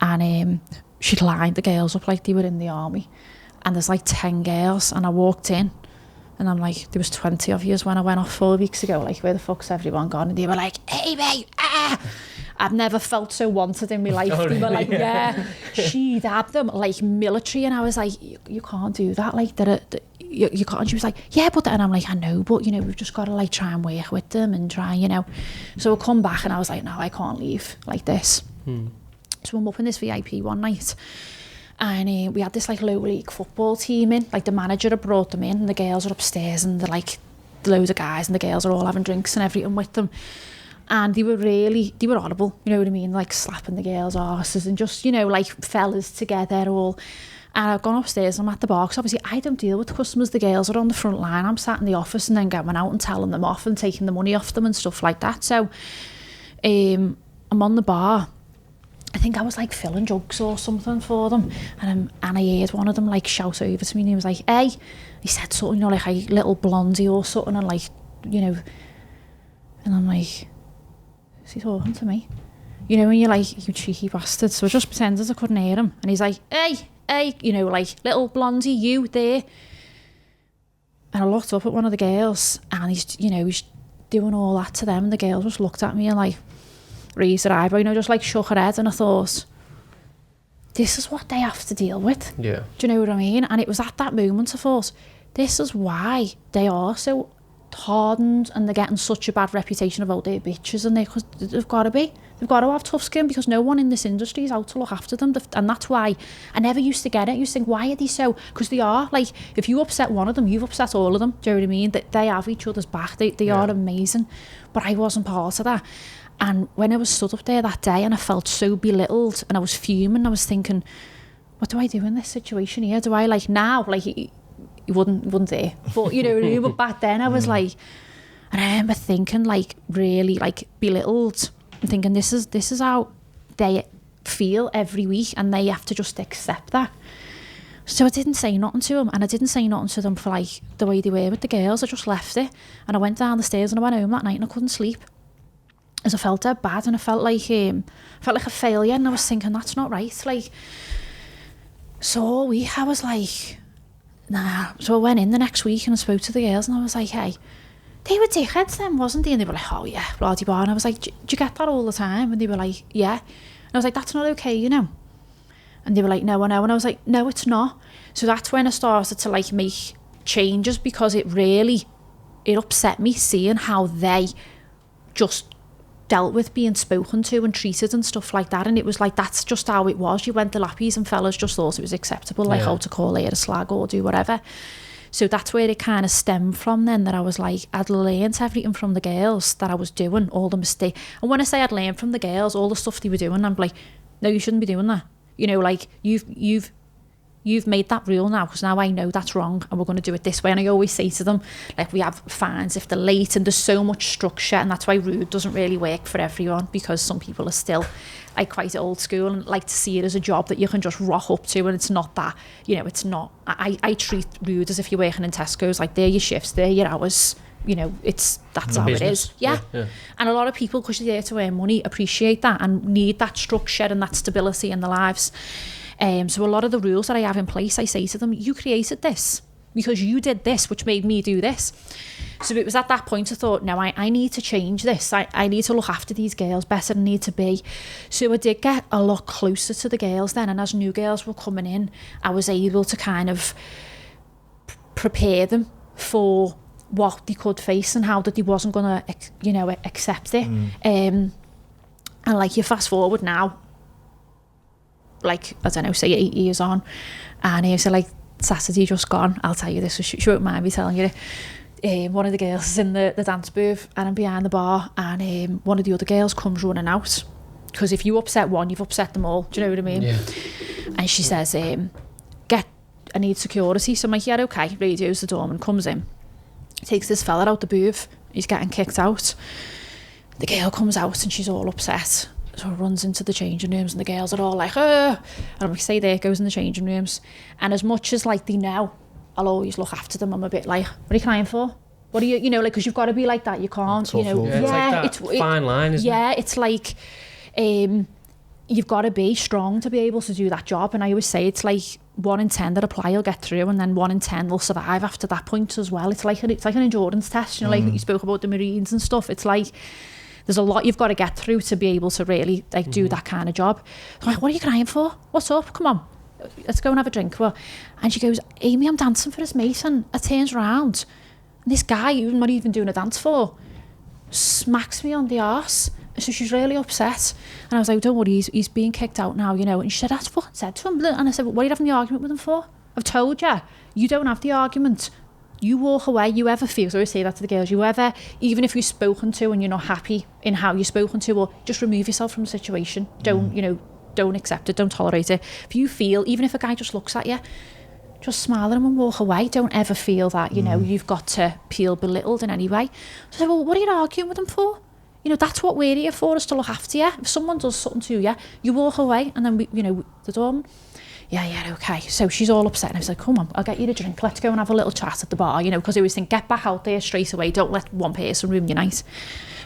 Speaker 3: and she'd lined the girls up like they were in the army, and there's like 10 girls, and I walked in and I'm like, there was 20 of yous when I went off 4 weeks ago, like, where the fuck's everyone gone? And they were like, Amy, I've never felt so wanted in my life. They were like, she'd have them like military, and I was like, you can't do that, like, you can't. And she was like, yeah, but, and I'm like, I know, but, you know, we've just got to like try and work with them and try, you know. So I come back and I was like, no, I can't leave like this. So I'm up in this VIP one night, and we had this like low league football team in. Like the manager had brought them in, and the girls are upstairs, and they're like loads of guys, and the girls are all having drinks and everything with them. And they were horrible, you know what I mean? Like slapping the girls' arses and just, you know, like fellas together all. And I've gone upstairs and I'm at the bar, because obviously I don't deal with the customers. The girls are on the front line. I'm sat in the office and then going out and telling them off and taking the money off them and stuff like that. So I'm on the bar. I think I was like filling jugs or something for them. And I heard one of them like shout over to me, and he was like, hey, he said something, you know, like a little blondie or something, and like, you know, and I'm like, is he talking to me? You know, and you're like, you cheeky bastard. So I just pretended I couldn't hear him. And he's like, hey, you know, like, little blondie, you there. And I looked up at one of the girls, and he's doing all that to them, and the girl just looked at me and like raised her eyebrow, you know, just like shook her head. And I thought, this is what they have to deal with.
Speaker 2: Yeah.
Speaker 3: Do you know what I mean? And it was at that moment I thought, this is why they are so hardened and they're getting such a bad reputation about their bitches, and they've got to have tough skin, because no one in this industry is out to look after them. And that's why I never used to get it. I used to think, why are they so? Because they are, like, if you upset one of them, you've upset all of them. Do you know what I mean? That they have each other's back. They are amazing. But I wasn't part of that. And when I was stood up there that day and I felt so belittled and I was fuming, I was thinking, what do I do in this situation here? Do I, like, now, like, he wouldn't there, but you know what I mean? But back then I was like, and I remember thinking, like, really like belittled, and thinking this is how they feel every week, and they have to just accept that. So I didn't say nothing to them, and I didn't say nothing to them for like the way they were with the girls. I just left it, and I went down the stairs and I went home that night, and I couldn't sleep, as I felt dead bad, and I felt like a failure, and I was thinking, that's not right. Like, so all week I was like, nah. So I went in the next week and I spoke to the girls, and I was like, hey, they were dickheads then, wasn't they? And they were like, oh yeah, bloody bar. And I was like, do you get that all the time? And they were like, yeah. And I was like, that's not okay, you know. And they were like, no, I know. And I was like, no, it's not. So that's when I started to like make changes, because it upset me seeing how they just dealt with being spoken to and treated and stuff like that. And it was like, that's just how it was. You went to lappies and fellas just thought it was acceptable, like how to call her a slag or do whatever. So that's where it kind of stemmed from then, that I was like, I'd learned everything from the girls that I was doing, all the mistakes. And when I say I'd learned from the girls, all the stuff they were doing, I'm like, no, you shouldn't be doing that. You know, like, you've made that rule now, because now I know that's wrong and we're going to do it this way. And I always say to them, like, we have fines if they're late, and there's so much structure, and that's why rude doesn't really work for everyone, because some people are still like quite old school and like to see it as a job that you can just rock up to, and it's not that, you know, it's not. I treat rude as if you're working in Tesco's, like, they're your shifts, they're your hours, you know, that's how business. It is. Yeah. And a lot of people, because they're there to earn money, appreciate that and need that structure and that stability in their lives. So a lot of the rules that I have in place, I say to them, you created this because you did this, which made me do this. So it was at that point I thought, no, I need to change this. I need to look after these girls better than I need to be. So I did get a lot closer to the girls then, and as new girls were coming in, I was able to kind of prepare them for what they could face and how that they wasn't going to, you know, accept it. And like, you fast forward now, like, I don't know, say 8 years on, and so like Saturday just gone, I'll tell you this, so she won't mind me telling you it. One of the girls is in the dance booth, and I'm behind the bar, and one of the other girls comes running out, because if you upset one, you've upset them all. Do you know what I mean? Yeah. And she says, I need security. So I'm like, yeah, okay. Radios the doorman, comes in, takes this fella out the booth, he's getting kicked out. The girl comes out and she's all upset, so runs into the changing rooms, and the girls are all like, and I'm like, say there, goes in the changing rooms. And as much as like they know I'll always look after them, I'm a bit like, what are you crying for? What are you know, like, because you've got to be like that, you can't, you know.
Speaker 2: Yeah, it's like that fine line, isn't it?
Speaker 3: Yeah, it's like, you've got to be strong to be able to do that job. And I always say, it's like 1 in 10 that apply will get through, and then 1 in 10 will survive after that point as well. It's like an endurance test, you know, like you spoke about the Marines and stuff. It's like, there's a lot you've got to get through to be able to really like do that kind of job. I'm like, what are you crying for? What's up? Come on, let's go and have a drink. Well, and she goes, Amy, I'm dancing for his mate. And I turns around, and this guy, who I'm not even doing a dance for, smacks me on the arse so she's really upset. And I was like, don't worry, he's being kicked out now, you know. And she said, that's fucking said to him. And I said, what are you having the argument with him for? I've told you, you don't have the argument. You walk away, you ever feel, so I always say that to the girls, you ever, even if you're spoken to and you're not happy in how you're spoken to, or just remove yourself from the situation. Don't, you know, don't accept it, don't tolerate it. If you feel, even if a guy just looks at you, just smile at him and walk away. Don't ever feel that, you know, you've got to feel belittled in any way. So I said, well, what are you arguing with him for? You know, that's what we're here for, is to look after you. If someone does something to you, you walk away, and then, we, you know, the door, yeah, okay. So she's all upset, and I was like, come on, I'll get you a drink. Let's go and have a little chat at the bar, you know, because I always think, get back out there straight away. Don't let one person ruin your night.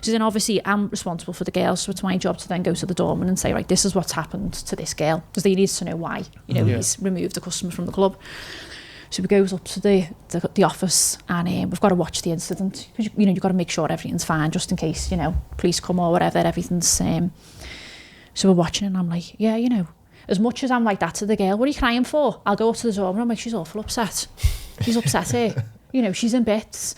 Speaker 3: So then obviously I'm responsible for the girls, so it's my job to then go to the doorman and say, right, this is what's happened to this girl, because they need to know why, you know, he's removed the customer from the club. So we goes up to the office, and we've got to watch the incident, because, you know, you've got to make sure everything's fine, just in case, you know, police come or whatever, everything's so we're watching, and I'm like, yeah, you know, as much as I'm like that to the girl, what are you crying for? I'll go up to the door, and I'm like, she's awful upset. She's upset here. You know, she's in bits.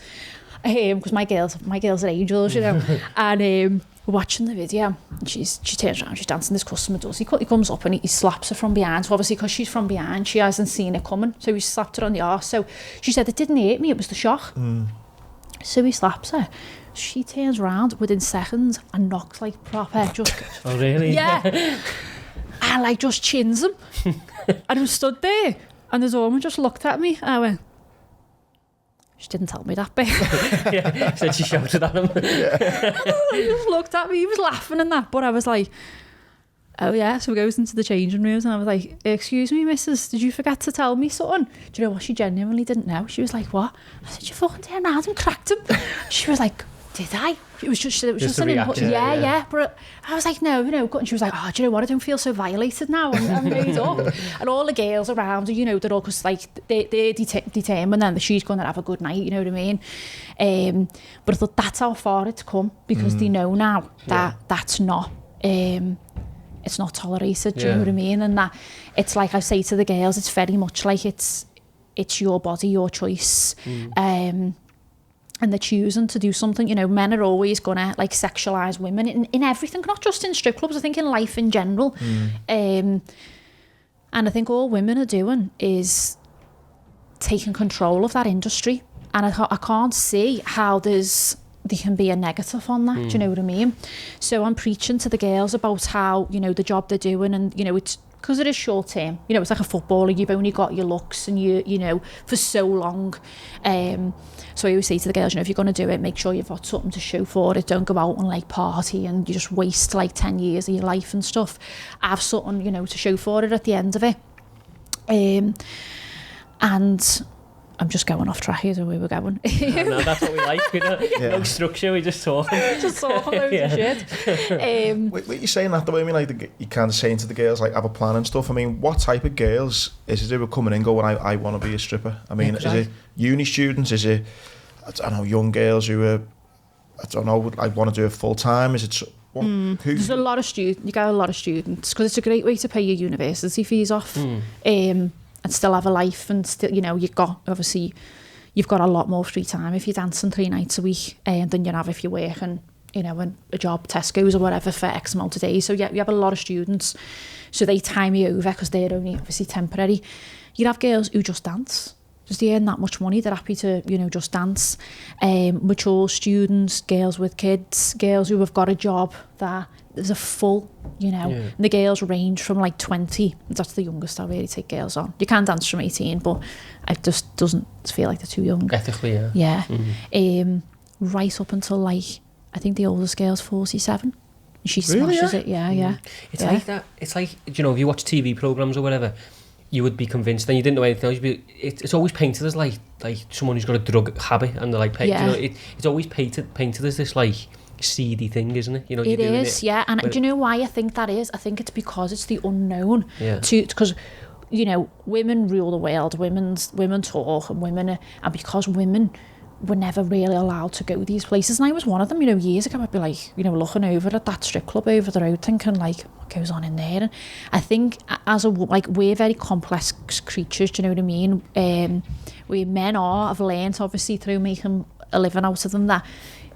Speaker 3: Because my girls are angels, you know. And we're watching the video, and she turns around, she's dancing, this customer does. He comes up and he slaps her from behind. So obviously, because she's from behind, she hasn't seen it coming. So he slapped her on the arse. So she said, it didn't hurt me, it was the shock. So he slaps her. She turns around within seconds and knocks like proper. Just,
Speaker 2: oh, really?
Speaker 3: Yeah. And like just chins him. And I stood there, and the woman just looked at me, and I went, she didn't tell me that bit.
Speaker 2: Yeah, said she shouted at him.
Speaker 3: He just looked at me, he was laughing and that, but I was like, oh yeah. So we goes into the changing rooms, and I was like, excuse me, missus, did you forget to tell me something? Do you know what? She genuinely didn't know. She was like, what? I said, you fucking turned around and cracked him. She was like, did I? It was just an input. Yeah. But I was like, no. And she was like, oh, do you know what? I don't feel so violated now. I'm made up. And all the girls around her, you know, they're all, because like they're determined then that she's going to have a good night. You know what I mean? But I thought that's how far it's come, because they know now that that's not. It's not tolerated. Do you know what I mean? And that it's like I say to the girls, it's very much like it's your body, your choice. And they're choosing to do something. You know, men are always gonna like sexualize women in everything, not just in strip clubs, I think in life in general. And I think all women are doing is taking control of that industry, and I can't see how there can be a negative on that. Do you know what I mean? So I'm preaching to the girls about how, you know, the job they're doing, and you know, it's because it is short term. You know, it's like a footballer, you've only got your looks, and you know, for so long. So I always say to the girls, you know, if you're going to do it, make sure you've got something to show for it. Don't go out and like party and you just waste like 10 years of your life and stuff. Have something, you know, to show for it at the end of it. And I'm just going off track here, so we were going.
Speaker 2: No, that's what we like. We no structure, we just talk.
Speaker 3: Just talk loads of shit.
Speaker 1: What you're saying that, though, I mean, like, you kind of saying to the girls, like, have a plan and stuff. I mean, what type of girls is it who are coming in going, I want to be a stripper? I mean, is it uni students? Is it, I don't know, young girls who are, I don't know, like, want to do it full time? Is it... There's a lot of students. You get a lot of students, because it's a great way to pay your university fees off. And still have a life, and still, you know, you've got a lot more free time if you're dancing 3 nights a week than you have if you're working, you know, in a job, Tesco's or whatever, for X amount of days. So yeah, you have a lot of students, so they time you over because they're only obviously temporary. You'd have girls who just dance, just they earn that much money, they're happy to, you know, just dance. Mature students, girls with kids, girls who have got a job that there's a full, you know, and the girls range from like 20, that's the youngest I really take girls on. You can dance from 18, but it just doesn't feel like they're too young.
Speaker 2: Ethically,
Speaker 3: yeah. Right up until like, I think the oldest girl's 47. She smashes it, yeah.
Speaker 2: It's like that. It's like, you know, if you watch TV programmes or whatever, you would be convinced, then you didn't know anything else. It's always painted as like someone who's got a drug habit, and they're like, you know, it's always painted as this like seedy thing, isn't it? You know,
Speaker 3: it is, and do you know why I think that is? I think it's because it's the unknown. Because you know, women rule the world, women talk, and because women were never really allowed to go these places, and I was one of them, you know, years ago. I'd be like, you know, looking over at that strip club over the road, thinking like, what goes on in there? And I think we're very complex creatures, do you know what I mean? We men have learned, obviously, through making a living out of them, that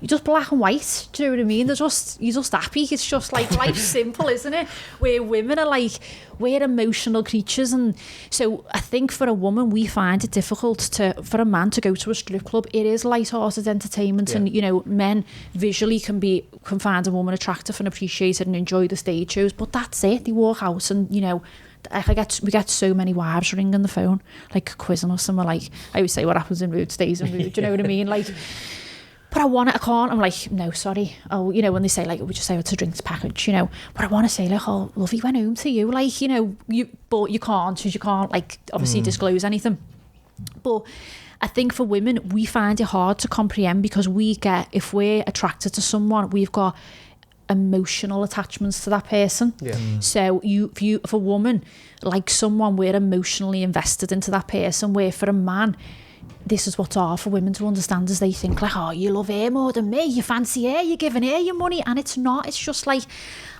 Speaker 3: you're just black and white. Do you know what I mean? You're just happy. It's just like life's simple, isn't it? Where women are like, we're emotional creatures. And so I think for a woman, we find it difficult for a man to go to a strip club. It is light-hearted entertainment, and you know, men visually can find a woman attractive and appreciated and enjoy the stage shows, but that's it. They walk out and, you know, we get so many wives ringing the phone, like quizzing us, and we're like, I always say, what happens in rude stays in rude, do you know what I mean? Like, but I can't. I'm like, no, sorry. Oh, you know, when they say like, we just say it's a drinks package, you know, but I want to say like, oh, Lovey went home to you, like, you know, but you can't, because you can't like obviously disclose anything. But I think for women, we find it hard to comprehend, because if we're attracted to someone, we've got emotional attachments to that person. So if a woman like someone, we're emotionally invested into that person, where for a man, this is what's hard for women to understand, is they think like, oh, you love her more than me, you fancy her, you're giving her your money. And it's not. It's just like,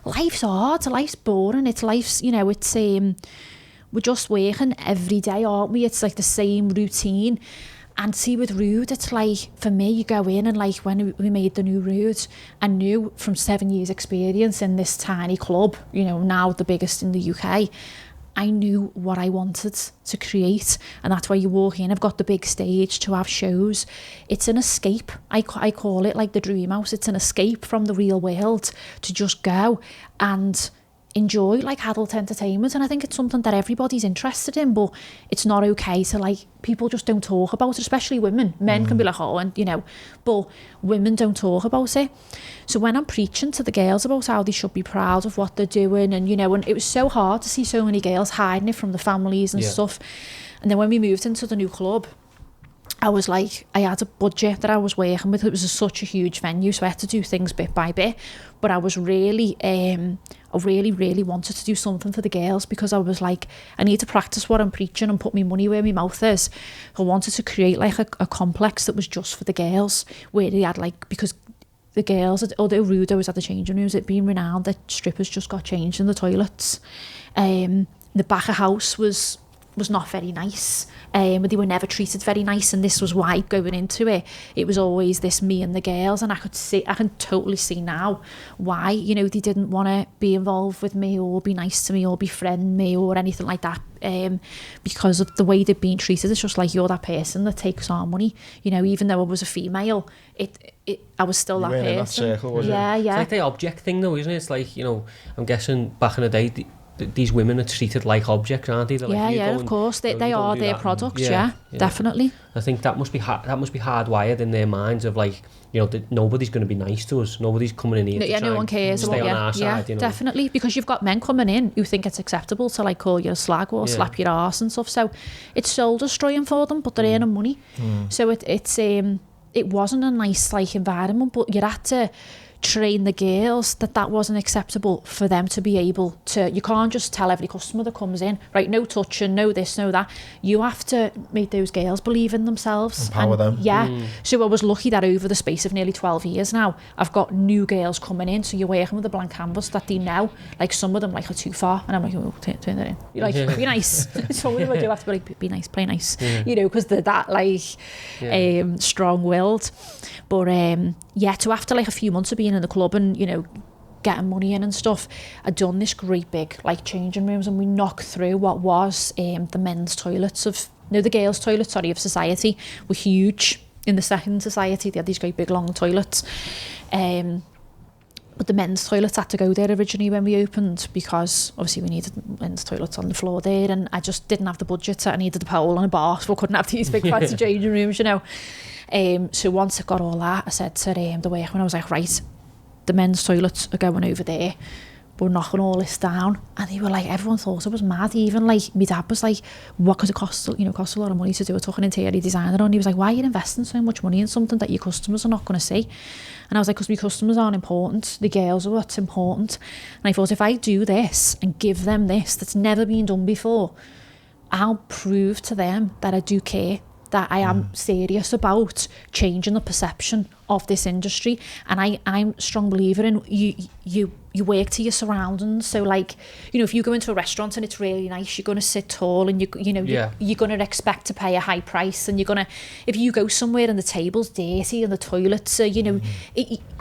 Speaker 3: life's hard, life's boring, life's, you know, it's we're just working every day, aren't we? It's like the same routine. And see, with Rude, it's like, for me, you go in and like, when we made the new Rude, I knew from 7 years experience in this tiny club, you know, now the biggest in the UK, I knew what I wanted to create. And that's why you walk in, I've got the big stage to have shows. It's an escape. I call it like the dream house. It's an escape from the real world to just go and enjoy like adult entertainment. And I think it's something that everybody's interested in, but it's not okay to like, people just don't talk about it, especially women. Men can be like, oh, and you know, but women don't talk about it. So when I'm preaching to the girls about how they should be proud of what they're doing, and you know, and it was so hard to see so many girls hiding it from the families and stuff. And then when we moved into the new club, I was like, I had a budget that I was working with. It was such a huge venue, so I had to do things bit by bit. But I was really, I really wanted to do something for the girls, because I was like, I need to practice what I'm preaching and put my money where my mouth is. I wanted to create like a complex that was just for the girls, where they had like, because the girls, although Rude was at the changing rooms, it being renowned that strippers just got changed in the toilets. The back of house was not very nice, but they were never treated very nice, and this was why going into it was always this me and the girls. And I can totally see now why, you know, they didn't want to be involved with me or be nice to me or befriend me or anything like that, because of the way they'd been treated. It's just like, you're that person that takes our money, you know. Even though I was a female, I was still that person.
Speaker 1: In that circle, was
Speaker 3: yeah.
Speaker 2: It's like the object thing though, isn't it? It's like, you know, I'm guessing back in the day, these women are treated like objects, aren't they? They're like, of course.
Speaker 3: They are their products, definitely.
Speaker 2: I think that must be hardwired in their minds of like, you know, that nobody's going to be nice to us. Nobody's coming in here to
Speaker 3: no one cares
Speaker 2: stay on our side, you know?
Speaker 3: Definitely, because you've got men coming in who think it's acceptable to like call you a slag or slap your arse and stuff. So it's soul destroying for them, but they're earning money. So it wasn't a nice like environment, but you had to train the girls that wasn't acceptable for them to be able to. You can't just tell every customer that comes in, right, no touching, no this, no that. You have to make those girls believe in themselves,
Speaker 1: empower them.
Speaker 3: So I was lucky that over the space of nearly 12 years now, I've got new girls coming in. So you're working with a blank canvas that they know, like some of them like are too far, and I'm like, oh, turn that in. You're like, be nice. Some of them I do have to be like, be nice, play nice, you know, because they're that like strong-willed. But to after like a few months of being in the club and, you know, getting money in and stuff, I'd done this great big like changing rooms, and we knocked through what was the men's toilets the girls' toilets, of society were huge. In the second society, they had these great big long toilets. But the men's toilets had to go there originally when we opened, because obviously we needed men's toilets on the floor there, and I just didn't have the budget. I needed a pole and a bar, so I couldn't have these big fancy changing rooms, you know. So once I got all that, I said to the workman, I was like, right, the men's toilets are going over there. We're knocking all this down. And they were like, everyone thought I was mad. Even like my dad was like, what, because it costs a lot of money to do. I took an interior designer on. He was like, why are you investing so much money in something that your customers are not going to see? And I was like, because my customers aren't important. The girls are what's important. And I thought, if I do this and give them this that's never been done before, I'll prove to them that I do care. that I am serious about changing the perception of this industry, and I'm a strong believer in you work to your surroundings. So like, you know, if you go into a restaurant and it's really nice, you're going to sit tall, and you're going to expect to pay a high price, and if you go somewhere and the table's dirty and the toilets are, you're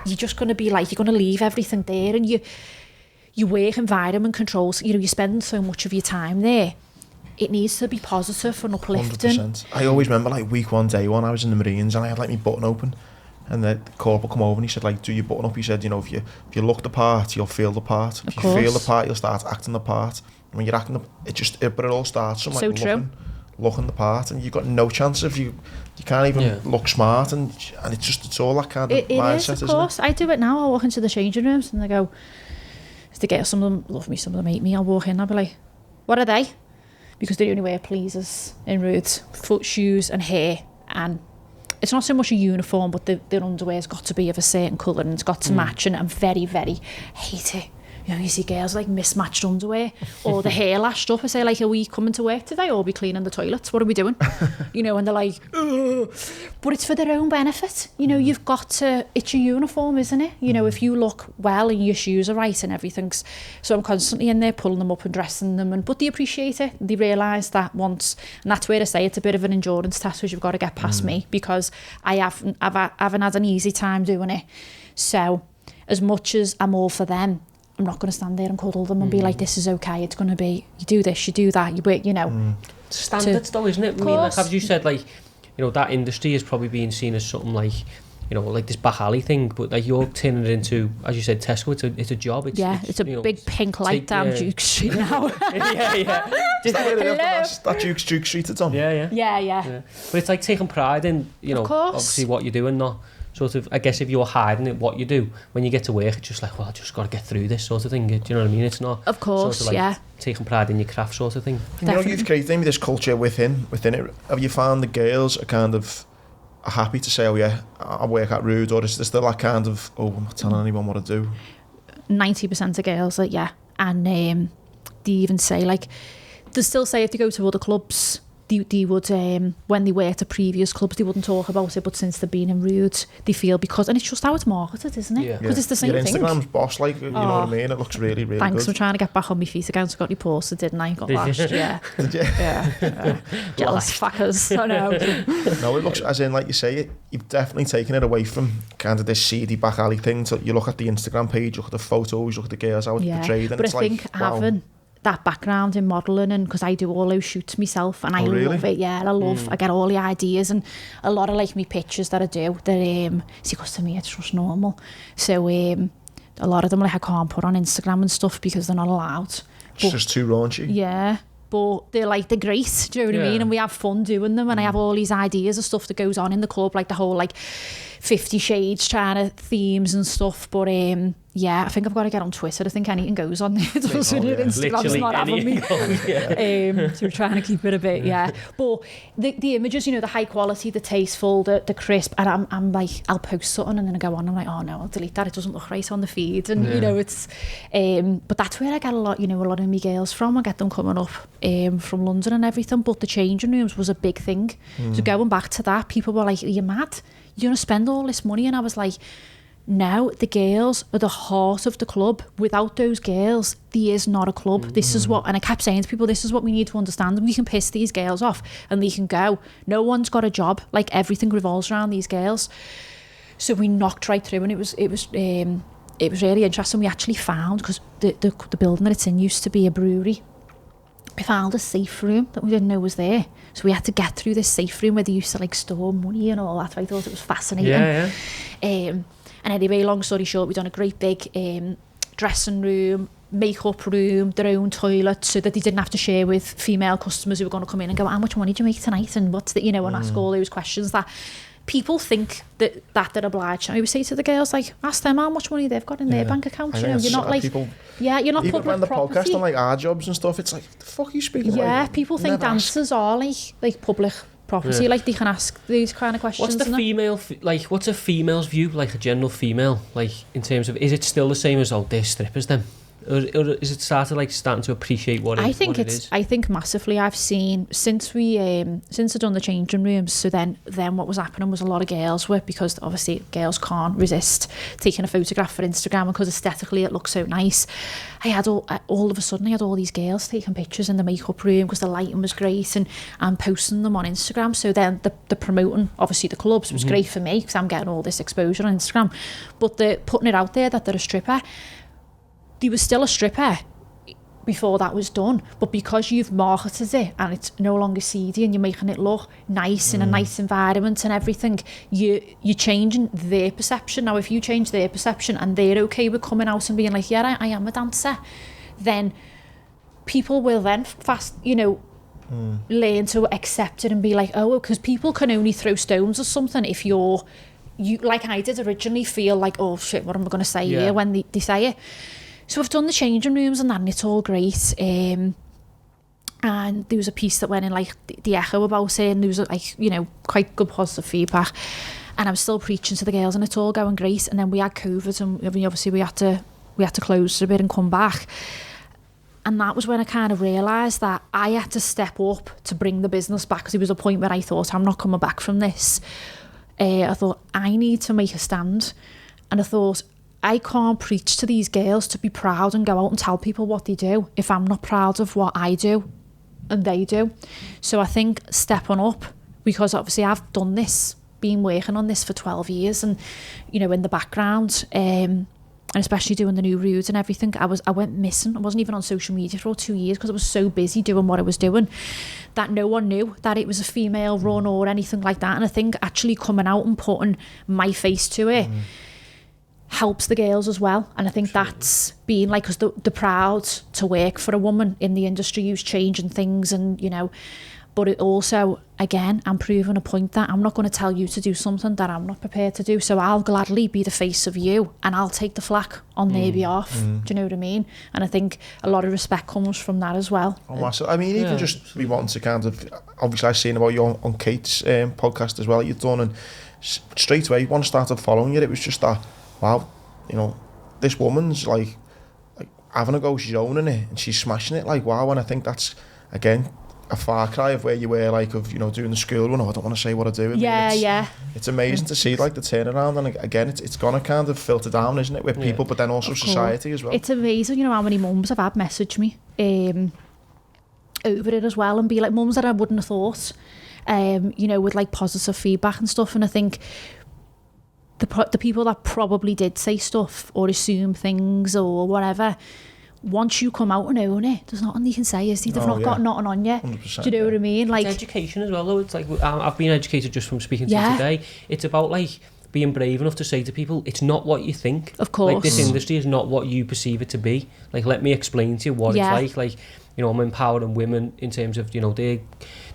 Speaker 3: just going to be like, you're going to leave everything there, and your work environment controls, you spend so much of your time there. It needs to be positive and uplifting.
Speaker 1: 100%. I always remember like week 1, day 1, I was in the Marines and I had like my button open, and the corporal come over and he said like, do your button up. He said, if you look the part, you'll feel the part. If you feel the part, you'll start acting the part. And when you're acting but it all starts from like looking the part, and you've got no chance if you can't even look smart, and it's all that kind of mindset,
Speaker 3: is, of course. Isn't it? I do it now. I walk into the changing rooms and they go, some of them love me, some of them hate me. I'll walk in, I'll be like, what are they? Because they only wear pleasers in Roots, foot, shoes and hair, and it's not so much a uniform, but their underwear's got to be of a certain colour and it's got to match, and I'm very, very hate it. You see girls like mismatched underwear or the hair lashed up. I say like, are we coming to work today or are we cleaning the toilets? What are we doing? And they're like, ugh. But it's for their own benefit. You've got to, it's your uniform, isn't it? If you look well and your shoes are right and everything's, so I'm constantly in there pulling them up and dressing them, but they appreciate it. They realise that once, and that's where I say it's a bit of an endurance test, which you've got to get past me, because I haven't had an easy time doing it. So as much as I'm all for them, I'm not going to stand there and cuddle them and be like, this is okay. It's going to be, you do this, you do that, you work,
Speaker 2: Standards though, isn't it? I mean, like, as you said, like, that industry is probably being seen as something like, like this back alley thing, but like you're turning it into, as you said, Tesco, it's a job. It's a
Speaker 3: big pink light down Duke Street now.
Speaker 1: That Duke Street it's on.
Speaker 3: Yeah.
Speaker 2: But it's like taking pride in, obviously what you do, and not sort of, I guess if you're hiding it, what you do, when you get to work, it's just like, well, I just got to get through this sort of thing. Do you know what I mean? It's not,
Speaker 3: of course,
Speaker 2: sort of like taking pride in your craft sort of thing.
Speaker 1: You've created maybe this culture within it. Have you found the girls are kind of happy to say, oh yeah, I work at Rude, or is there still that kind of, oh, I'm not telling anyone what to do?
Speaker 3: 90% of girls, like, yeah. And they even say, like, they still say if they go to other clubs, they would, when they worked at previous clubs, they wouldn't talk about it, but since they've been in Rude, they feel, because, and it's just how it's marketed, isn't it? Because it's the same thing.
Speaker 1: Your Instagram's boss, like, you know what I mean? It looks really, really
Speaker 3: thanks,
Speaker 1: good.
Speaker 3: I'm trying to get back on my feet again, so I got reposted, didn't I? Got lashed, yeah.
Speaker 1: Did you?
Speaker 3: Yeah. Jealous fuckers, I know.
Speaker 1: No, it looks, as in, like you say, you've definitely taken it away from kind of this seedy back alley thing, to you look at the Instagram page, look at the photos, look at the girls, how it's portrayed, and
Speaker 3: but
Speaker 1: it's
Speaker 3: I think having that background in modelling, and because I do all those shoots myself, and I love it, I get all the ideas, and a lot of like me pictures that I do, that see, because to me it's just normal, so a lot of them like I can't put on Instagram and stuff because they're not allowed.
Speaker 1: It's just too raunchy. But they're great, do you know what I mean? And we have fun doing them, and I have all these ideas of stuff that goes on in the club, like the whole like 50 Shades kind of themes and stuff. But I think I've got to get on Twitter. I think anything goes on there. Instagram's not having me. So we're trying to keep it a bit, But the images, the high quality, the tasteful, the crisp, and I'm like, I'll post something and then I go on, I'm like, oh no, I'll delete that. It doesn't look right on the feed, and it's. But that's where I get a lot of me girls from. I get them coming up from London and everything. But the changing rooms was a big thing. So going back to that, people were like, are you mad? You're going to spend all this money? And I was like, no, the girls are the heart of the club. Without those girls, there is not a club. This is what, and I kept saying to people, this is what we need to understand. We can piss these girls off and they can go. No one's got a job. Like, everything revolves around these girls. So we knocked right through, and it was really interesting. We actually found, because the building that it's in used to be a brewery, we found a safe room that we didn't know was there. So we had to get through this safe room where they used to like store money and all that. So I thought it was fascinating. And anyway, long story short, we've done a great big dressing room, makeup room, their own toilet, so that they didn't have to share with female customers who were going to come in and go, how much money do you make tonight? And what's the, and ask all those questions that people think that they're obliged. I would say to the girls, like, ask them how much money they've got in their bank account. You're not like, people,
Speaker 3: you're not
Speaker 1: even
Speaker 3: public
Speaker 1: when the
Speaker 3: property.
Speaker 1: podcast on like our jobs and stuff, it's like, the fuck are you speaking about?
Speaker 3: Yeah, people think dancers are like public property, like they can ask these kind of questions.
Speaker 2: What's the female, what's a female's view, like a general female, like in terms of, is it still the same as, oh, they're strippers then? or is it starting to appreciate what it is?
Speaker 3: I think massively. I've seen since I've done the changing rooms. So then what was happening was a lot of girls were, because obviously girls can't resist taking a photograph for Instagram because aesthetically it looks so nice. I had all of a sudden I had all these girls taking pictures in the makeup room because the lighting was great, and posting them on Instagram. So then the promoting obviously the clubs was great for me because I'm getting all this exposure on Instagram, but the putting it out there that they're a stripper. There was still a stripper before that was done, but because you've marketed it and it's no longer seedy and you're making it look nice in a nice environment and everything, you're changing their perception. Now if you change their perception and they're okay with coming out and being like, yeah, I am a dancer, then people will then learn to accept it and be like, oh, because people can only throw stones or something if you like I did originally feel like, oh shit, what am I going to say here when they say it. So I've done the changing rooms and that, and it's all great. And there was a piece that went in like the Echo about it, and there was quite good positive feedback. And I'm still preaching to the girls, and it's all going great. And then we had COVID, and obviously we had to close a bit and come back. And that was when I kind of realised that I had to step up to bring the business back, because there was a point where I thought, I'm not coming back from this. I thought, I need to make a stand. And I thought, I can't preach to these girls to be proud and go out and tell people what they do if I'm not proud of what I do and they do. So I think stepping up, because obviously I've done this, been working on this for 12 years and, in the background, and especially doing the new routes and everything, I went missing. I wasn't even on social media for 2 years because I was so busy doing what I was doing that no one knew that it was a female run or anything like that. And I think actually coming out and putting my face to it helps the girls as well. And I think that's being like, because they're proud to work for a woman in the industry who's changing things, and but it also, again, I'm proving a point that I'm not going to tell you to do something that I'm not prepared to do. So I'll gladly be the face of you and I'll take the flak on their behalf. Do you know what I mean? And I think a lot of respect comes from that as well.
Speaker 1: I mean, even just we want to kind of, obviously I've seen about you on Kate's podcast as well, you've done, and straight away once I started following you, it was just that, wow, this woman's like having a go, she's owning it and she's smashing it, like wow. And I think that's, again, a far cry of where you were, like, of doing the school one. I don't want to say what I do. It's amazing to see like the turnaround, and again it's gonna kind of filter down, isn't it, with people, but then also society as well.
Speaker 3: It's amazing, how many mums I've had message me over it as well, and be like, mums that I wouldn't have thought, with like positive feedback and stuff. And I think the people that probably did say stuff or assume things or whatever, once you come out and own it, there's nothing you can say, is there? They've not got nothing on you. Do you know what I mean? Like,
Speaker 2: it's education as well, though. It's like, I've been educated just from speaking to you today. It's about like being brave enough to say to people, it's not what you think.
Speaker 3: Of course.
Speaker 2: Like, this industry is not what you perceive it to be. Like, let me explain to you what it's like. Like, I'm empowering women in terms of, they're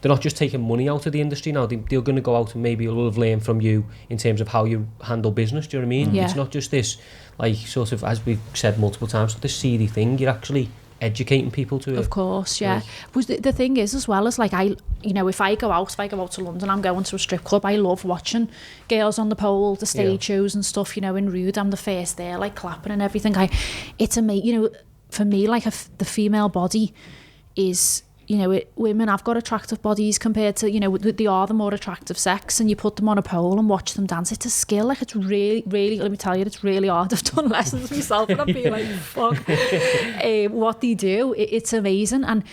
Speaker 2: not just taking money out of the industry now. They're going to go out and maybe will have learned from you in terms of how you handle business. Do you know what I mean? It's not just this, like, sort of, as we've said multiple times, this seedy thing. You're actually educating people to it.
Speaker 3: Of course, yeah. But the thing is, as well, as like, if I go out to London, I'm going to a strip club, I love watching girls on the pole, the stage shows and stuff, in Rude. I'm the first there, like, clapping and everything. It's amazing, for me, like, the female body is, women have got attractive bodies compared to, they are the more attractive sex, and you put them on a pole and watch them dance. It's a skill. Like, it's really, really, let me tell you, it's really hard. I've done lessons myself and I've been like, fuck. What they do, it's amazing. And,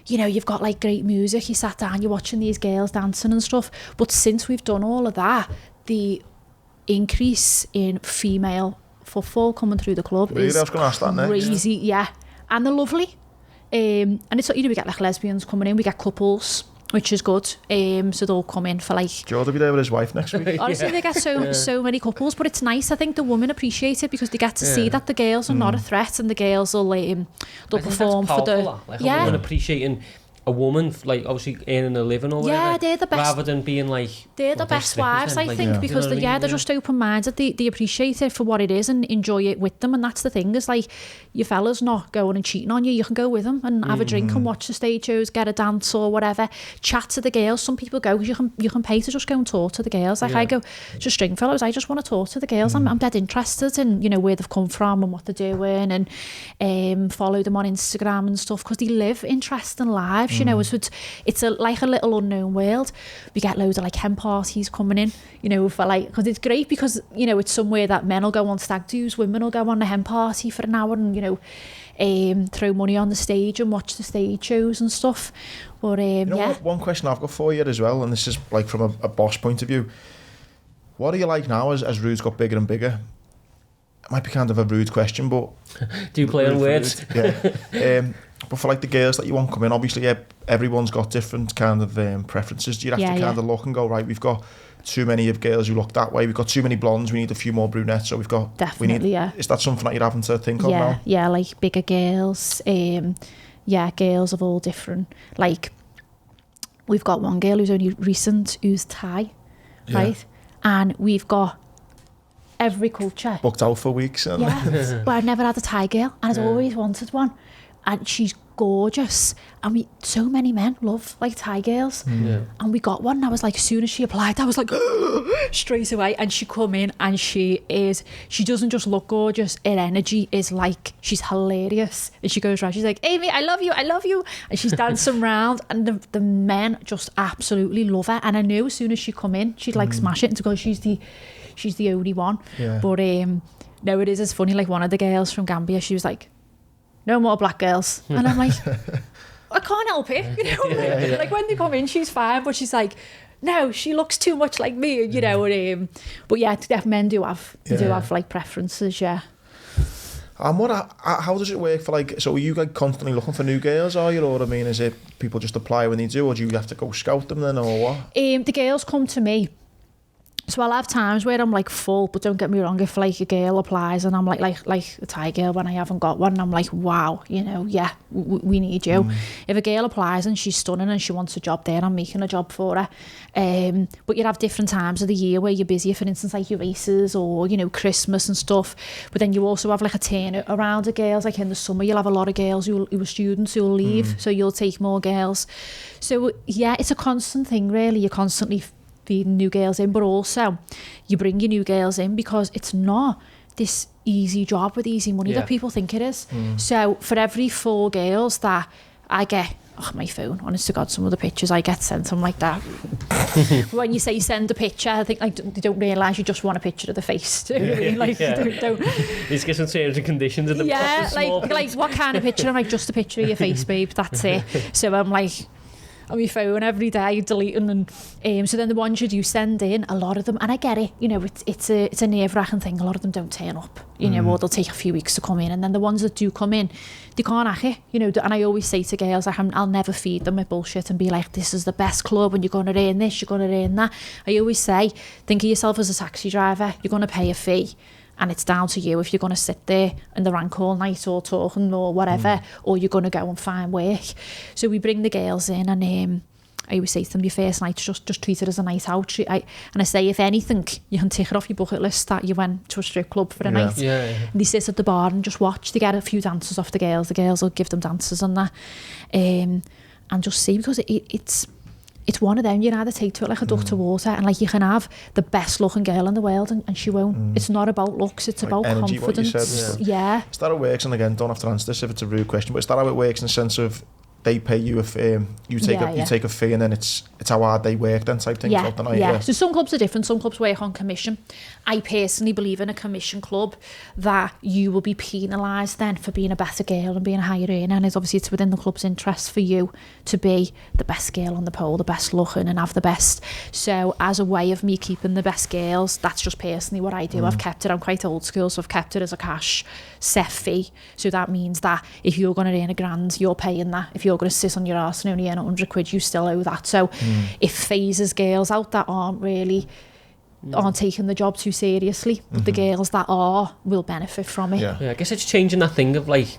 Speaker 3: you've got like great music. You sat down, you're watching these girls dancing and stuff. But since we've done all of that, the increase in female footfall coming through the club is
Speaker 1: I was going to ask that
Speaker 3: crazy. Yeah. And they're lovely. And it's, we get like lesbians coming in, we get couples, which is good. So they'll come in for like...
Speaker 1: Joe will be there with his wife next week.
Speaker 3: Honestly, they get so many couples, but it's nice. I think the women appreciate it because they get to see that the girls are not a threat, and the girls will they'll perform for the...
Speaker 2: Like, women appreciating, a woman, like obviously earning a living or whatever.
Speaker 3: Yeah, they're the best.
Speaker 2: Rather than being like...
Speaker 3: They're the best wives, I think, because
Speaker 2: you know what I mean?
Speaker 3: they're just open-minded. They appreciate it for what it is and enjoy it with them. And that's the thing, is like, your fella's not going and cheating on you. You can go with them and have a drink and watch the stage shows, get a dance or whatever. Chat to the girls. Some people go, because you can pay to just go and talk to the girls. Like I go to Stringfellows, I just want to talk to the girls. I'm dead interested in, you know, where they've come from and what they're doing, and follow them on Instagram and stuff, because they live interesting lives, you know. So it's like a little unknown world. We get loads of like hen parties coming in, you know, for like, because it's great, because, you know, it's somewhere that men will go on stag do's, women will go on a hen party for an hour and, you know, throw money on the stage and watch the stage shows and stuff. But
Speaker 1: you know, one question I've got for you as well, and this is like from a boss point of view. What are you like now as Rude's got bigger and bigger? It might be kind of a rude question, but
Speaker 2: do you play on words?
Speaker 1: Yeah. But for like the girls that you want come in, obviously everyone's got different kind of preferences. Do you have to kind of look and go, right, we've got too many of girls who look that way, we've got too many blondes, we need a few more brunettes, so we've got...
Speaker 3: Definitely,
Speaker 1: Is that something that you're having to think of now?
Speaker 3: Yeah, like bigger girls, girls of all different, like, we've got one girl who's only recent, who's Thai, right? And we've got every culture
Speaker 1: booked out for weeks.
Speaker 3: Yeah, but I've never had a Thai girl, and I've always wanted one, and she's gorgeous, and so many men love like Thai girls, and we got one, and I was like, as soon as she applied, I was like straight away, and she come in, and she doesn't just look gorgeous, her energy is like, she's hilarious, and she goes around, she's like, Amy, I love you, and she's dancing around, and the men just absolutely love her, and I knew as soon as she come in, she'd like smash it, and to go, she's the only one. But no, it is as funny, like one of the girls from Gambia, she was like, no more black girls, and I'm like, I can't help it, you know. Like when they come in, she's fine, but she's like, no, she looks too much like me, you know. But yeah, men do have like preferences, yeah.
Speaker 1: And how does it work for like? So are you like constantly looking for new girls, are you, or I mean, is it people just apply when they do, or do you have to go scout them then, or what?
Speaker 3: The girls come to me. So I'll have times where I'm like full, but don't get me wrong, if like a girl applies and I'm like a Thai girl when I haven't got one, I'm like, wow, you know, yeah, we need you. If a girl applies and she's stunning and she wants a job there, I'm making a job for her. But you'd have different times of the year where you're busier, for instance, like your races or, you know, Christmas and stuff. But then you also have like a turn around of girls, like in the summer, you'll have a lot of girls who are students who will leave, so you'll take more girls. So yeah, it's a constant thing really, you're constantly feeding new girls in, but also you bring your new girls in because it's not this easy job with easy money that people think it is. So for every 4 girls that I get, my phone, honest to God, some of the pictures I get sent, I'm like that. When you say send a picture, I think like they don't realise you just want a picture of the face. Do you know what I mean? Like, don't.
Speaker 2: These get some terms and conditions in the
Speaker 3: like what kind of picture? I'm like, just a picture of your face, babe, that's it. So I'm like on my phone every day deleting, and so then the ones you do send in, a lot of them, and I get it, you know, it's a nerve-wracking thing, a lot of them don't turn up, you know, or they'll take a few weeks to come in, and then the ones that do come in, they can't hack it, you know. And I always say to girls, I'll never feed them with bullshit and be like, this is the best club and you're going to earn this, you're going to earn that. I always say, think of yourself as a taxi driver, you're going to pay a fee, and it's down to you if you're going to sit there in the rank all night or talking or whatever, or you're going to go and find work. So we bring the girls in, and I always say to them, your first night, just treat it as a night out. And I say, if anything, you can take it off your bucket list that you went to a strip club for a night. And they sit at the bar and just watch. They get a few dances off the girls will give them dances and that, and just see, because it's one of them, you either take to it like a duck to water, and like you can have the best looking girl in the world and she won't. It's not about looks, it's like about energy, confidence. What you said,
Speaker 1: Is that how it works? And again, don't have to answer this if it's a rude question, but is that how it works in the sense of they pay you if you take a fee, and then it's how hard they work then type thing throughout the night?
Speaker 3: So some clubs are different. Some clubs work on commission. I personally believe in a commission club that you will be penalised then for being a better girl and being a higher earner, and it's within the club's interest for you to be the best girl on the pole, the best looking, and have the best. So as a way of me keeping the best girls, that's just personally what I do. I've kept it, I'm quite old school, so I've kept it as a cash set fee. So that means that if you're going to earn £1,000, you're paying that. If you're going to sit on your arse and only earn £100, you still owe that. So it phases girls out that aren't taking the job too seriously, but the girls that will benefit from it.
Speaker 2: I guess it's changing that thing of like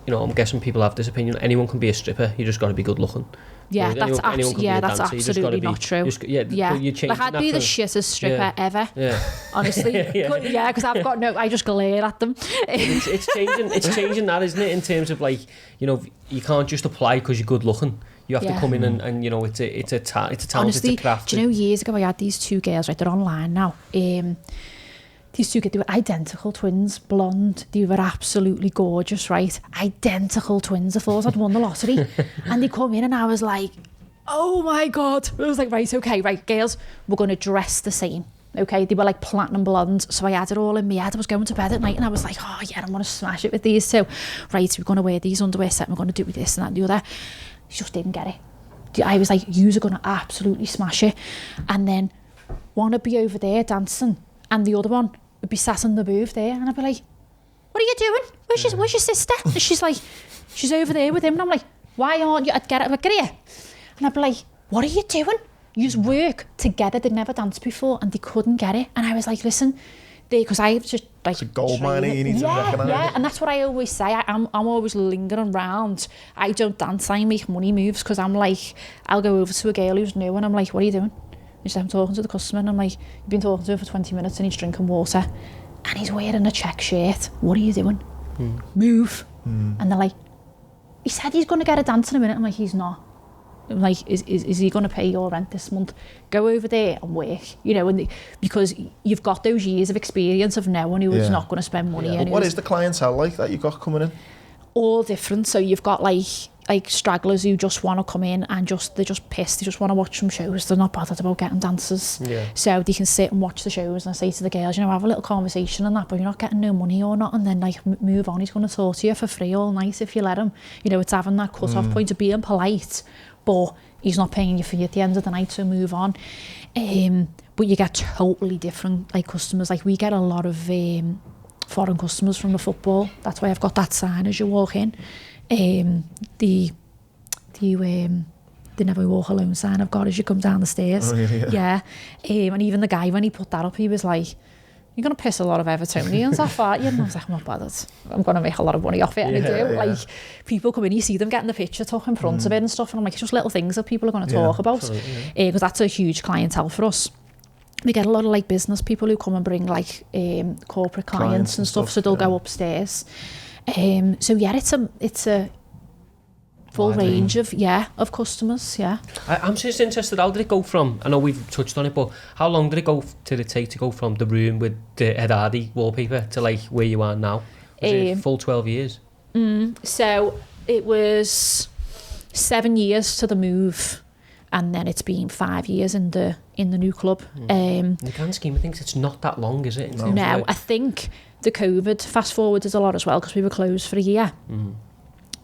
Speaker 2: you know, I'm guessing people have this opinion, anyone can be a stripper, you just got to be good looking.
Speaker 3: Yeah, that's absolutely not true. Like, I'd be the shittest stripper ever.
Speaker 2: Yeah.
Speaker 3: Honestly. Yeah, because I just glare at them.
Speaker 2: It's changing that, isn't it? In terms of, like, you know, you can't just apply because you're good looking. You have to come in and you know, it's a talent, honestly, it's a craft.
Speaker 3: Do you know, years ago I had these two girls, right? They're online now. These two, they were identical twins, blonde. They were absolutely gorgeous, right? Identical twins. I thought I'd won the lottery. And they come in and I was like, oh my God. I was like, right, girls, we're going to dress the same. Okay, they were like platinum blondes. So I had it all in my head. I was going to bed at night and I was like, oh yeah, I'm going to smash it with these two. Right, we're going to wear these underwear set. We're going to do with this and that and the other. She just didn't get it. I was like, you're going to absolutely smash it. And then one would be over there dancing and the other one would be sat on the booth there, and I'd be like, what are you doing? Where's your sister? And she's like, she's over there with him. And I'm like, why aren't you? I'd get here. And I'd be like, what are you doing? You just work together. They'd never danced before and they couldn't get it. And I was like, listen, because I was just like,
Speaker 1: it's a gold mine you need to recognise.
Speaker 3: Yeah, and that's what I always say. I'm always lingering around. I don't dance, I make money moves, because I'm like, I'll go over to a girl who's new and I'm like, what are you doing? She said, I'm talking to the customer, and I'm like, you've been talking to him for 20 minutes and he's drinking water and he's wearing a check shirt. What are you doing? Move. And they're like, he said he's going to get a dance in a minute. I'm like, he's not. I'm like, is he going to pay your rent this month? Go over there and work, you know, because you've got those years of experience of knowing who's not going to spend money.
Speaker 1: Yeah. What is the clientele like that you've got coming in?
Speaker 3: All different. So you've got like stragglers who just want to come in and they're just pissed. They just want to watch some shows. They're not bothered about getting dancers. Yeah. So they can sit and watch the shows, and I say to the girls, you know, have a little conversation and that, but you're not getting no money or not, and then like move on. He's going to talk to you for free all night if you let him. You know, it's having that cut-off point of being polite, but he's not paying you for you at the end of the night, so move on. But you get totally different like customers. Like we get a lot of foreign customers from the football. That's why I've got that sign as you walk in. The never walk alone sign I've got as you come down the stairs.
Speaker 1: Oh, really?
Speaker 3: Yeah. And even the guy, when he put that up, he was like, you're going to piss a lot of Evertonians off, aren't you? And I was like, I'm not bothered. I'm going to make a lot of money off it. And I do. Yeah. Like, people come in, you see them getting the picture, talking in front of it and stuff. And I'm like, it's just little things that people are going to talk about. Because that's a huge clientele for us. We get a lot of like business people who come and bring like corporate clients and stuff. So they'll go upstairs. So yeah, it's a full range of customers. Yeah.
Speaker 2: I'm just interested, how did it go from, I know we've touched on it, but how long did it take to go from the room with the Ed Hardy wallpaper to like where you are now? Was it full 12 years?
Speaker 3: So it was 7 years to the move, and then it's been 5 years in the new club.
Speaker 2: In the grand scheme of things, it's not that long, is it?
Speaker 3: No, I think the COVID fast forwarded a lot as well, because we were closed for a year.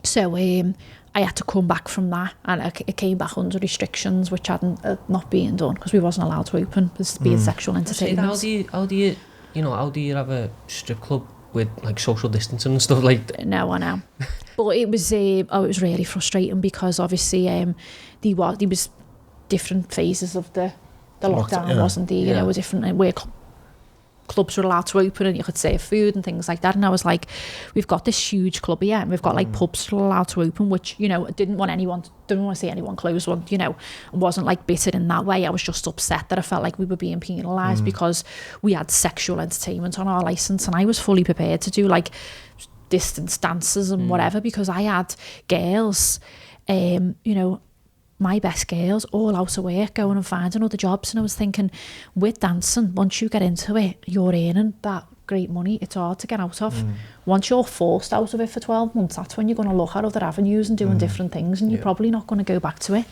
Speaker 3: So I had to come back from that, and it came back under restrictions, which hadn't not being done because we wasn't allowed to open, because being sexual entertainment.
Speaker 2: How do you have a strip club with like social distancing and stuff like that?
Speaker 3: No, I know. But it was really frustrating, because obviously there was different phases of the lockdown, wasn't there? You know, a different where clubs were allowed to open and you could serve food and things like that. And I was like, we've got this huge club here, and we've got like pubs still allowed to open, which, you know, didn't want to see anyone close one, you know. I wasn't like bitter in that way. I was just upset that I felt like we were being penalised because we had sexual entertainment on our licence, and I was fully prepared to do like distance dances and whatever, because I had girls, you know, my best girls all out of work going and finding other jobs, and I was thinking, with dancing, once you get into it, you're earning that great money. It's hard to get out of. Once you're forced out of it for 12 months, that's when you're going to look at other avenues and doing different things, and you're probably not going to go back to it.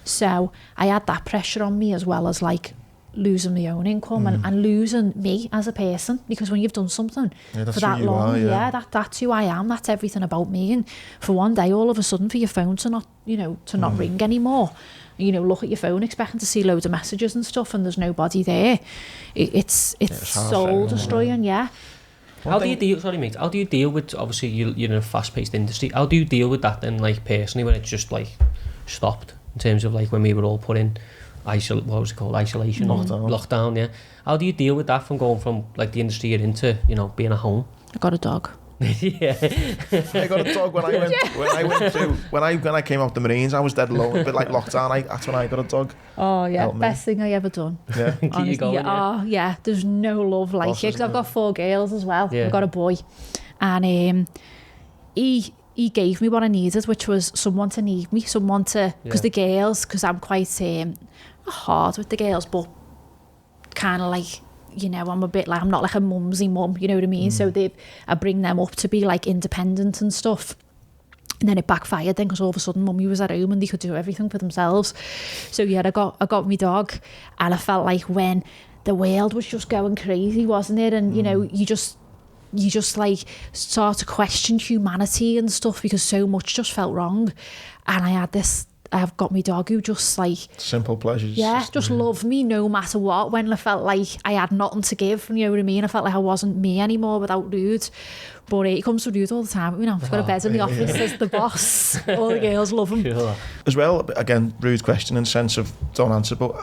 Speaker 3: So I had that pressure on me, as well as like losing my own income and losing me as a person, because when you've done something for that long, that's who I am, that's everything about me. And for one day, all of a sudden, for your phone to not, you know, to not ring anymore, you know, look at your phone expecting to see loads of messages and stuff, and there's nobody there. It's soul destroying.
Speaker 2: How do you deal? Sorry, mate. How do you deal with? Obviously, you're in a fast-paced industry. How do you deal with that then, like personally, when it's just like stopped, in terms of like when we were all put in isolation, lockdown? Yeah. How do you deal with that, from going from like the industry you're into, you know, being at home?
Speaker 3: I got a dog.
Speaker 2: Yeah.
Speaker 1: I got a dog when I came out the Marines. I was dead alone, a bit like lockdown. That's when I got a dog.
Speaker 3: Oh yeah, best thing I ever done.
Speaker 1: Yeah.
Speaker 3: Honestly,
Speaker 2: you going,
Speaker 3: yeah. Oh yeah, there's no love like it. Because I've got 4 girls as well.
Speaker 2: Yeah.
Speaker 3: I've got a boy, and he gave me what I needed, which was someone to need me, someone to, because the girls, because I'm quite hard with the girls, but kind of like, you know, I'm a bit like, I'm not like a mumsy mum, you know what I mean? So I bring them up to be like independent and stuff. And then it backfired then, because all of a sudden mummy was at home and they could do everything for themselves. So yeah, I got my dog, and I felt like when the world was just going crazy, wasn't it? And you know, you just like start to question humanity and stuff, because so much just felt wrong. And I've got my dog who just like
Speaker 1: simple pleasures.
Speaker 3: Yeah, just loved me no matter what. When I felt like I had nothing to give, you know what I mean? I felt like I wasn't me anymore without Rude. But he comes to Rude all the time. You know, I've got a bed in the office as the boss. All the girls love him.
Speaker 2: Cool.
Speaker 1: As well, again, rude question in the sense of don't answer, but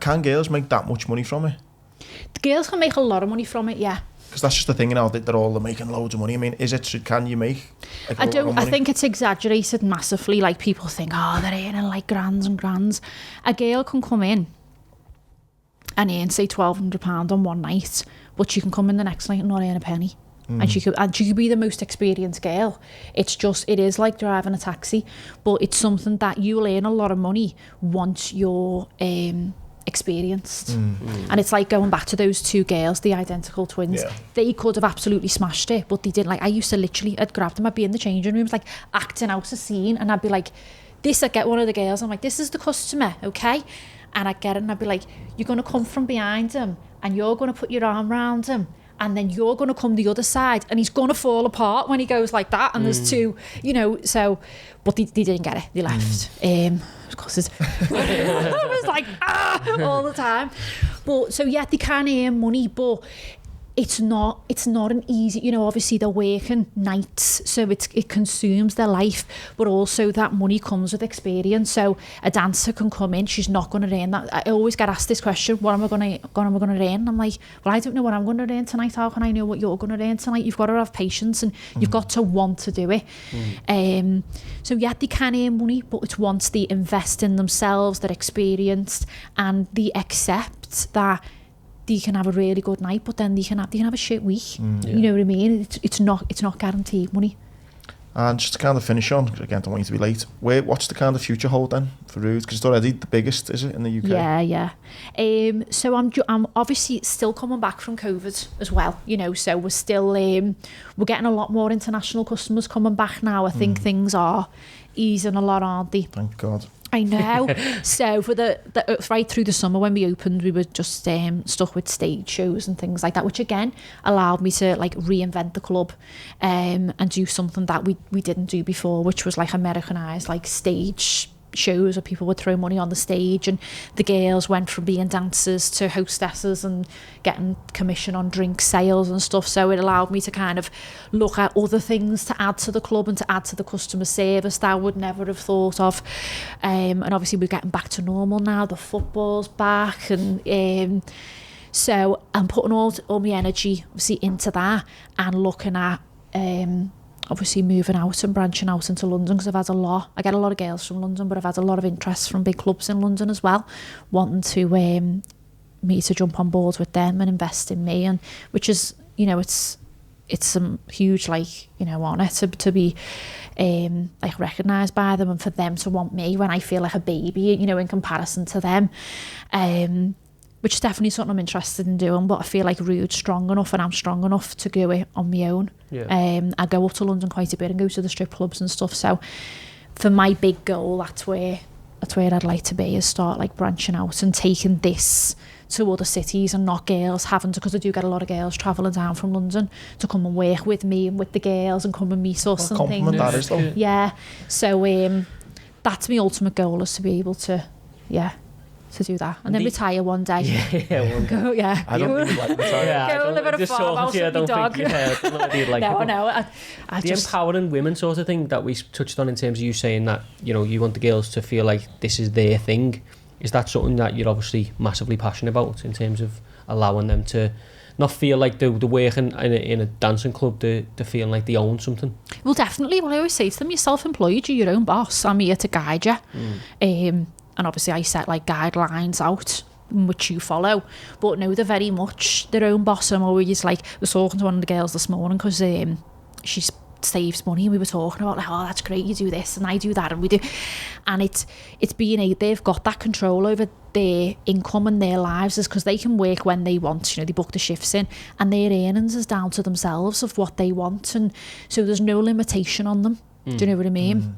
Speaker 1: can girls make that much money from it?
Speaker 3: The girls can make a lot of money from it, yeah.
Speaker 1: Because that's just the thing, you know, they're all making loads of money. I mean, can you make like,
Speaker 3: I think it's exaggerated massively. Like, people think, oh, they're earning like grands and grands. A girl can come in and earn, say, £1,200 on one night, but she can come in the next night and not earn a penny. And she could be the most experienced girl. It is like driving a taxi, but it's something that you'll earn a lot of money once you're experienced. And it's like going back to those 2 girls, the identical twins.
Speaker 1: Yeah.
Speaker 3: They could have absolutely smashed it, but they didn't. Like, I used to literally, I'd grab them, I'd be in the changing rooms like acting out a scene, and I'd be like, I'd get one of the girls, I'm like, this is the customer, okay? And I'd get it and I'd be like, you're going to come from behind him and you're going to put your arm around him, and then you're going to come the other side, and he's going to fall apart when he goes like that, and there's 2, you know, so, but they didn't get it, they left. Of course, I was like, all the time. But, so yeah, they can earn money, but it's not an easy, you know, obviously they're working nights, so it consumes their life, but also that money comes with experience. So a dancer can come in, she's not going to earn that. I always get asked this question, what am I going to earn? I'm like, well, I don't know what I'm going to earn tonight. How can I know what you're going to earn tonight? You've got to have patience, and you've got to want to do it. So yeah, they can earn money, but it's once they invest in themselves, they're experienced, and they accept that they can have a really good night, but then they can have a shit week. You know what I mean? It's not guaranteed money.
Speaker 1: And just to kind of finish on, again, don't want you to be late. What's the kind of future hold then for Rude? Because it's already the biggest, is it, in the UK?
Speaker 3: Yeah. So I'm obviously still coming back from COVID as well, you know. So we're still we're getting a lot more international customers coming back now. I think things are easing a lot, aren't they?
Speaker 1: Thank God.
Speaker 3: I know. So for the right through the summer when we opened, we were just stuck with stage shows and things like that, which again allowed me to like reinvent the club and do something that we didn't do before, which was like Americanized like stage shows where people would throw money on the stage, and the girls went from being dancers to hostesses and getting commission on drink sales and stuff. So it allowed me to kind of look at other things to add to the club and to add to the customer service that I would never have thought of. And obviously we're getting back to normal now, the football's back, and so I'm putting all my energy obviously into that, and looking at obviously moving out and branching out into London, because I get a lot of girls from London, but I've had a lot of interest from big clubs in London as well, wanting to me to jump on board with them and invest in me, and which is, you know, it's some huge, like, you know, honour to be like recognised by them, and for them to want me when I feel like a baby, you know, in comparison to them. Which is definitely something I'm interested in doing, but I feel like Rude's strong enough and I'm strong enough to go it on my own. Yeah. I go up to London quite a bit and go to the strip clubs and stuff. So for my big goal, that's where I'd like to be, is start like branching out and taking this to other cities, and not girls having to, because I do get a lot of girls travelling down from London to come and work with me and with the girls and come and meet us and things.
Speaker 1: That is though.
Speaker 3: Yeah. So that's my ultimate goal, is to be able to, to do that, and then retire one day. Go,
Speaker 1: I don't think you'd like retire.
Speaker 3: Go live at a farmhouse with my dog.
Speaker 2: The empowering women sort of thing that we touched on, in terms of you saying that, you know, you want the girls to feel like this is their thing. Is that something that you're obviously massively passionate about, in terms of allowing them to not feel like they're working in a dancing club, they're feeling like they own something.
Speaker 3: Well, definitely. Well, I always say to them, you're self-employed, you're your own boss. I'm here to guide you. And obviously I set like guidelines out which you follow, but no, they're very much their own boss. I'm always like, I was talking to one of the girls this morning because she saves money, and we were talking about like, oh, that's great, you do this and I do that and we do, and it's being they've got that control over their income and their lives, is because they can work when they want, you know, they book the shifts in, and their earnings is down to themselves of what they want, and so there's no limitation on them. Do you know what I mean?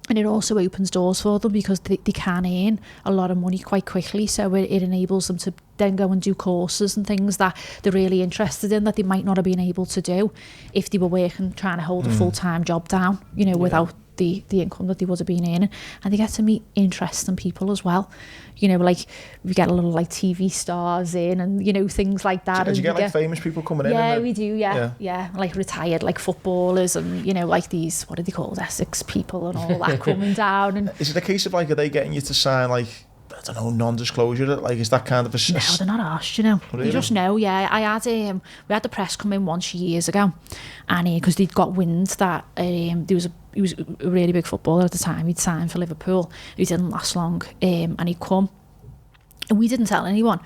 Speaker 3: And it also opens doors for them because they can earn a lot of money quite quickly. So it enables them to then go and do courses and things that they're really interested in that they might not have been able to do if they were working, trying to hold a full-time job down, you know, without the income that they would have been earning. And they get to meet interesting people as well. You know, like we get a little like TV stars in and, you know, things like that.
Speaker 1: Did you get like famous people coming in?
Speaker 3: Yeah, we do, yeah. Like retired like footballers and, you know, like these, what are they called, Essex people and all that coming down. And
Speaker 1: is it a case of like, are they getting you to sign like, I don't know, non-disclosure? Like, is that kind of a...
Speaker 3: No, they're not asked, you know. Really? You just know, yeah. I had we had the press come in once years ago, and because they'd got wind that he was a really big footballer at the time. He'd signed for Liverpool. He didn't last long, and he'd come, and we didn't tell anyone.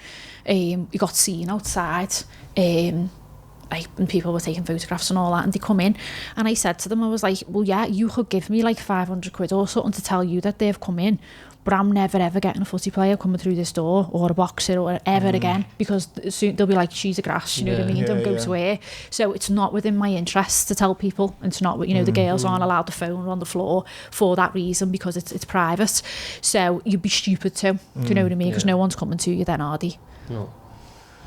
Speaker 3: He got seen outside, and people were taking photographs and all that, and they come in, and I said to them, I was like, well, yeah, you could give me like 500 quid or something to tell you that they've come in, but I'm never ever getting a footy player coming through this door or a boxer or ever again, because soon they'll be like, she's a grass, you know what I mean, don't go to her. So it's not within my interest to tell people, and it's not, you know, the girls aren't allowed the phone on the floor for that reason, because it's private. So you'd be stupid to, do you know what I mean, because no one's coming to you then, are they?
Speaker 2: No.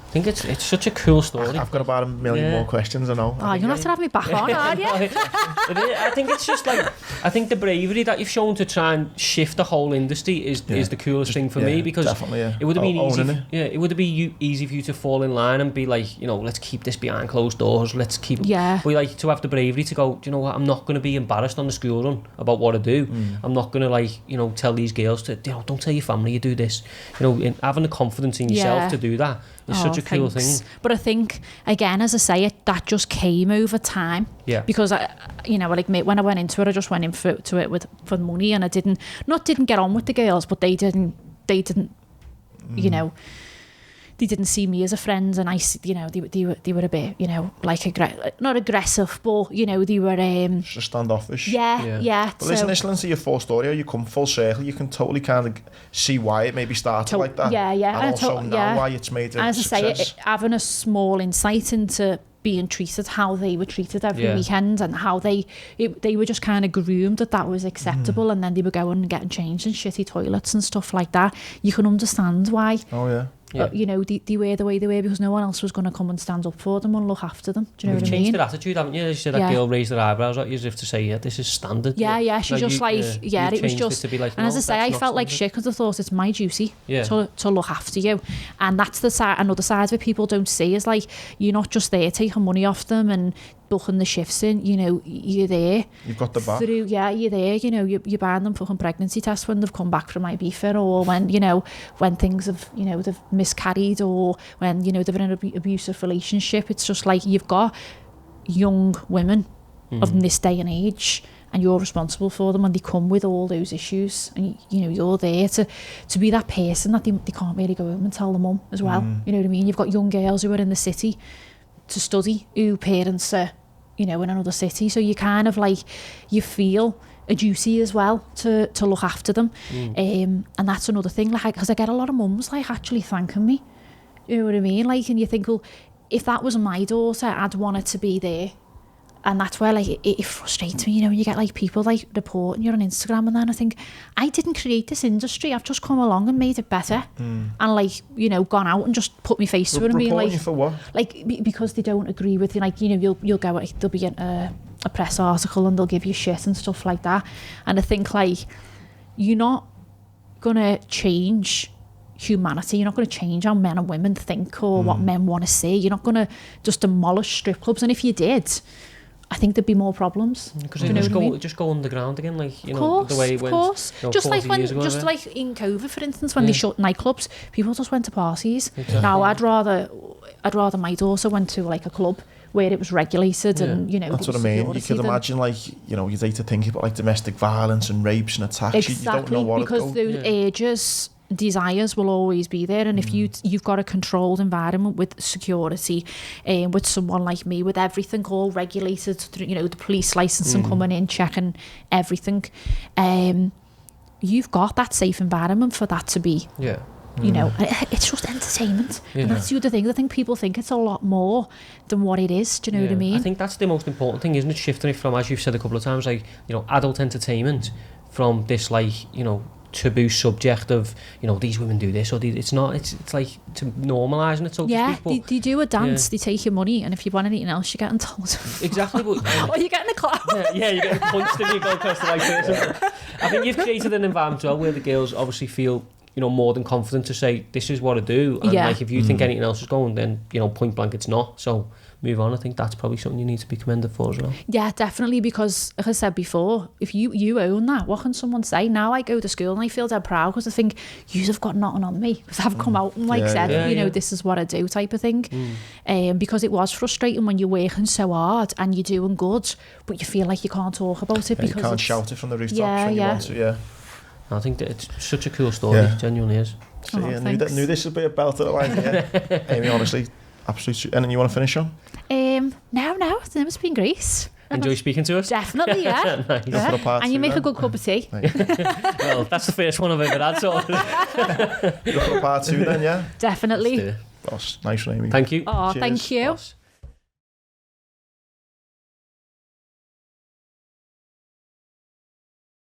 Speaker 2: I think it's such a cool story.
Speaker 1: I've got about a million more questions, I know.
Speaker 3: Oh, you're going to have to have me back on, aren't you?
Speaker 2: I think it's just like, I think the bravery that you've shown to try and shift the whole industry is the coolest thing for me, because it would have been easy. It would have been easy for you to fall in line and be like, you know, let's keep this behind closed doors. Let's keep. Yeah. But like to have the bravery to go, do you know what? I'm not going to be embarrassed on the school run about what I do. I'm not going to like, you know, tell these girls to, you know, don't tell your family you do this. You know, having the confidence in yourself to do that. It's such a cool thing.
Speaker 3: But I think, again, as I say, that just came over time. Yeah. Because you know, like when I went into it, I just went into it for money, and I didn't get on with the girls, but they didn't, you know, they didn't see me as a friend, and you know, they were a bit, you know, like not aggressive, but you know, they were
Speaker 1: just standoffish.
Speaker 3: Yeah.
Speaker 1: But listen, listening to your full story, you come full circle. You can totally kind of see why it maybe started like that.
Speaker 3: Yeah.
Speaker 1: And also now why it's made a success.
Speaker 3: As I say, having a small insight into being treated, how they were treated every weekend, and how they were just kind of groomed that was acceptable, and then they were going and getting changed in shitty toilets and stuff like that. You can understand why.
Speaker 1: Oh yeah.
Speaker 3: You know, they were the way they were because no one else was going to come and stand up for them and look after them. Do you know what I mean?
Speaker 2: You've changed their attitude, haven't you? You said that girl raised their eyebrows at you as if to say, yeah, this is standard.
Speaker 3: Yeah, she just it was just... It like, and as I say, I felt like shit because I thought it's my duty to look after you. And that's another side of it people don't see, is like, you're not just there taking money off them and booking the shifts in, you know, you're there.
Speaker 1: You've got the back.
Speaker 3: You're there, you know, you're buying them fucking pregnancy tests when they've come back from Ibiza, or when, you know, when things have, you know, they've miscarried, or when, you know, they're in an abusive relationship. It's just like, you've got young women of this day and age, and you're responsible for them, and they come with all those issues, and you know, you're there to be that person that they can't really go home and tell the mum as well. You know what I mean? You've got young girls who are in the city to study, who parents are, you know, in another city, so you kind of like, you feel a duty as well to look after them. And that's another thing, like, because I get a lot of mums like actually thanking me, you know what I mean, like, and you think, well, if that was my daughter, I'd want her to be there. And that's where, like, it frustrates me, you know, when you get like people like reporting you on Instagram, and then I think, I didn't create this industry, I've just come along and made it better, and like, you know, gone out and just put my face to it and be like,
Speaker 1: for what?
Speaker 3: Like, because they don't agree with you, like, you know, you'll go, like, there'll be a press article and they'll give you shit and stuff like that, and I think, like, you're not gonna change humanity, you're not going to change how men and women think or what men want to see, you're not going to just demolish strip clubs, and if you did, I think there'd be more problems.
Speaker 2: Because they just go underground again, like, you know, the way it went.
Speaker 3: Of course, just like in COVID, for instance, when they shut nightclubs, people just went to parties. Exactly. Now, I'd rather my daughter went to like a club where it was regulated and, you know,
Speaker 1: that's what I mean. You could imagine, like, you know, you'd hate to think about like domestic violence and rapes and attacks.
Speaker 3: Exactly,
Speaker 1: you don't know
Speaker 3: because those urges, desires will always be there, and if you've got a controlled environment with security, with someone like me, with everything all regulated through, you know, the police licensing coming in, checking everything, you've got that safe environment for that to be. You know, it's just entertainment, and that's the other thing. I think people think it's a lot more than what it is. Do you know what I mean?
Speaker 2: I think that's the most important thing, isn't it? Shifting it from, as you've said a couple of times, like, you know, adult entertainment, from this, like, you know, taboo subject of, you know, these women do this or it's not. It's like to normalising it, so to speak.
Speaker 3: They do a dance, they take your money, and if you want anything else, you're getting told.
Speaker 2: Exactly. But,
Speaker 3: or you're getting a clap.
Speaker 2: You're getting punched if you go across the right person. I think you've created an environment as well where the girls obviously feel, you know, more than confident to say, this is what I do, and like, if you think anything else is going, then, you know, point blank it's not, so move on. I think that's probably something you need to be commended for as well. Yeah,
Speaker 3: definitely, because like I said before, if you own that, what can someone say? Now I go to school and I feel dead proud because I think you've got nothing on me, because I've come out and said, you know, this is what I do, type of thing. Because it was frustrating when you're working so hard and you're doing good, but you feel like you can't talk about it, because
Speaker 1: you can't shout it from the rooftops when you want to.
Speaker 2: I think that it's such a cool story. It genuinely is.
Speaker 1: So, I knew this would be a belt at the line here. Amy, honestly, absolutely. Anything you want to finish on?
Speaker 3: No, it's been great.
Speaker 2: Enjoy speaking to us?
Speaker 3: Definitely, yeah.
Speaker 2: Nice.
Speaker 3: And you make a good cup of tea.
Speaker 2: Well, that's the first one I've ever had, so.
Speaker 1: Go for a part 2 then, yeah?
Speaker 3: Definitely.
Speaker 1: Boss, nice one, Amy.
Speaker 2: Thank you.
Speaker 3: Oh, cheers. Thank you. Boss.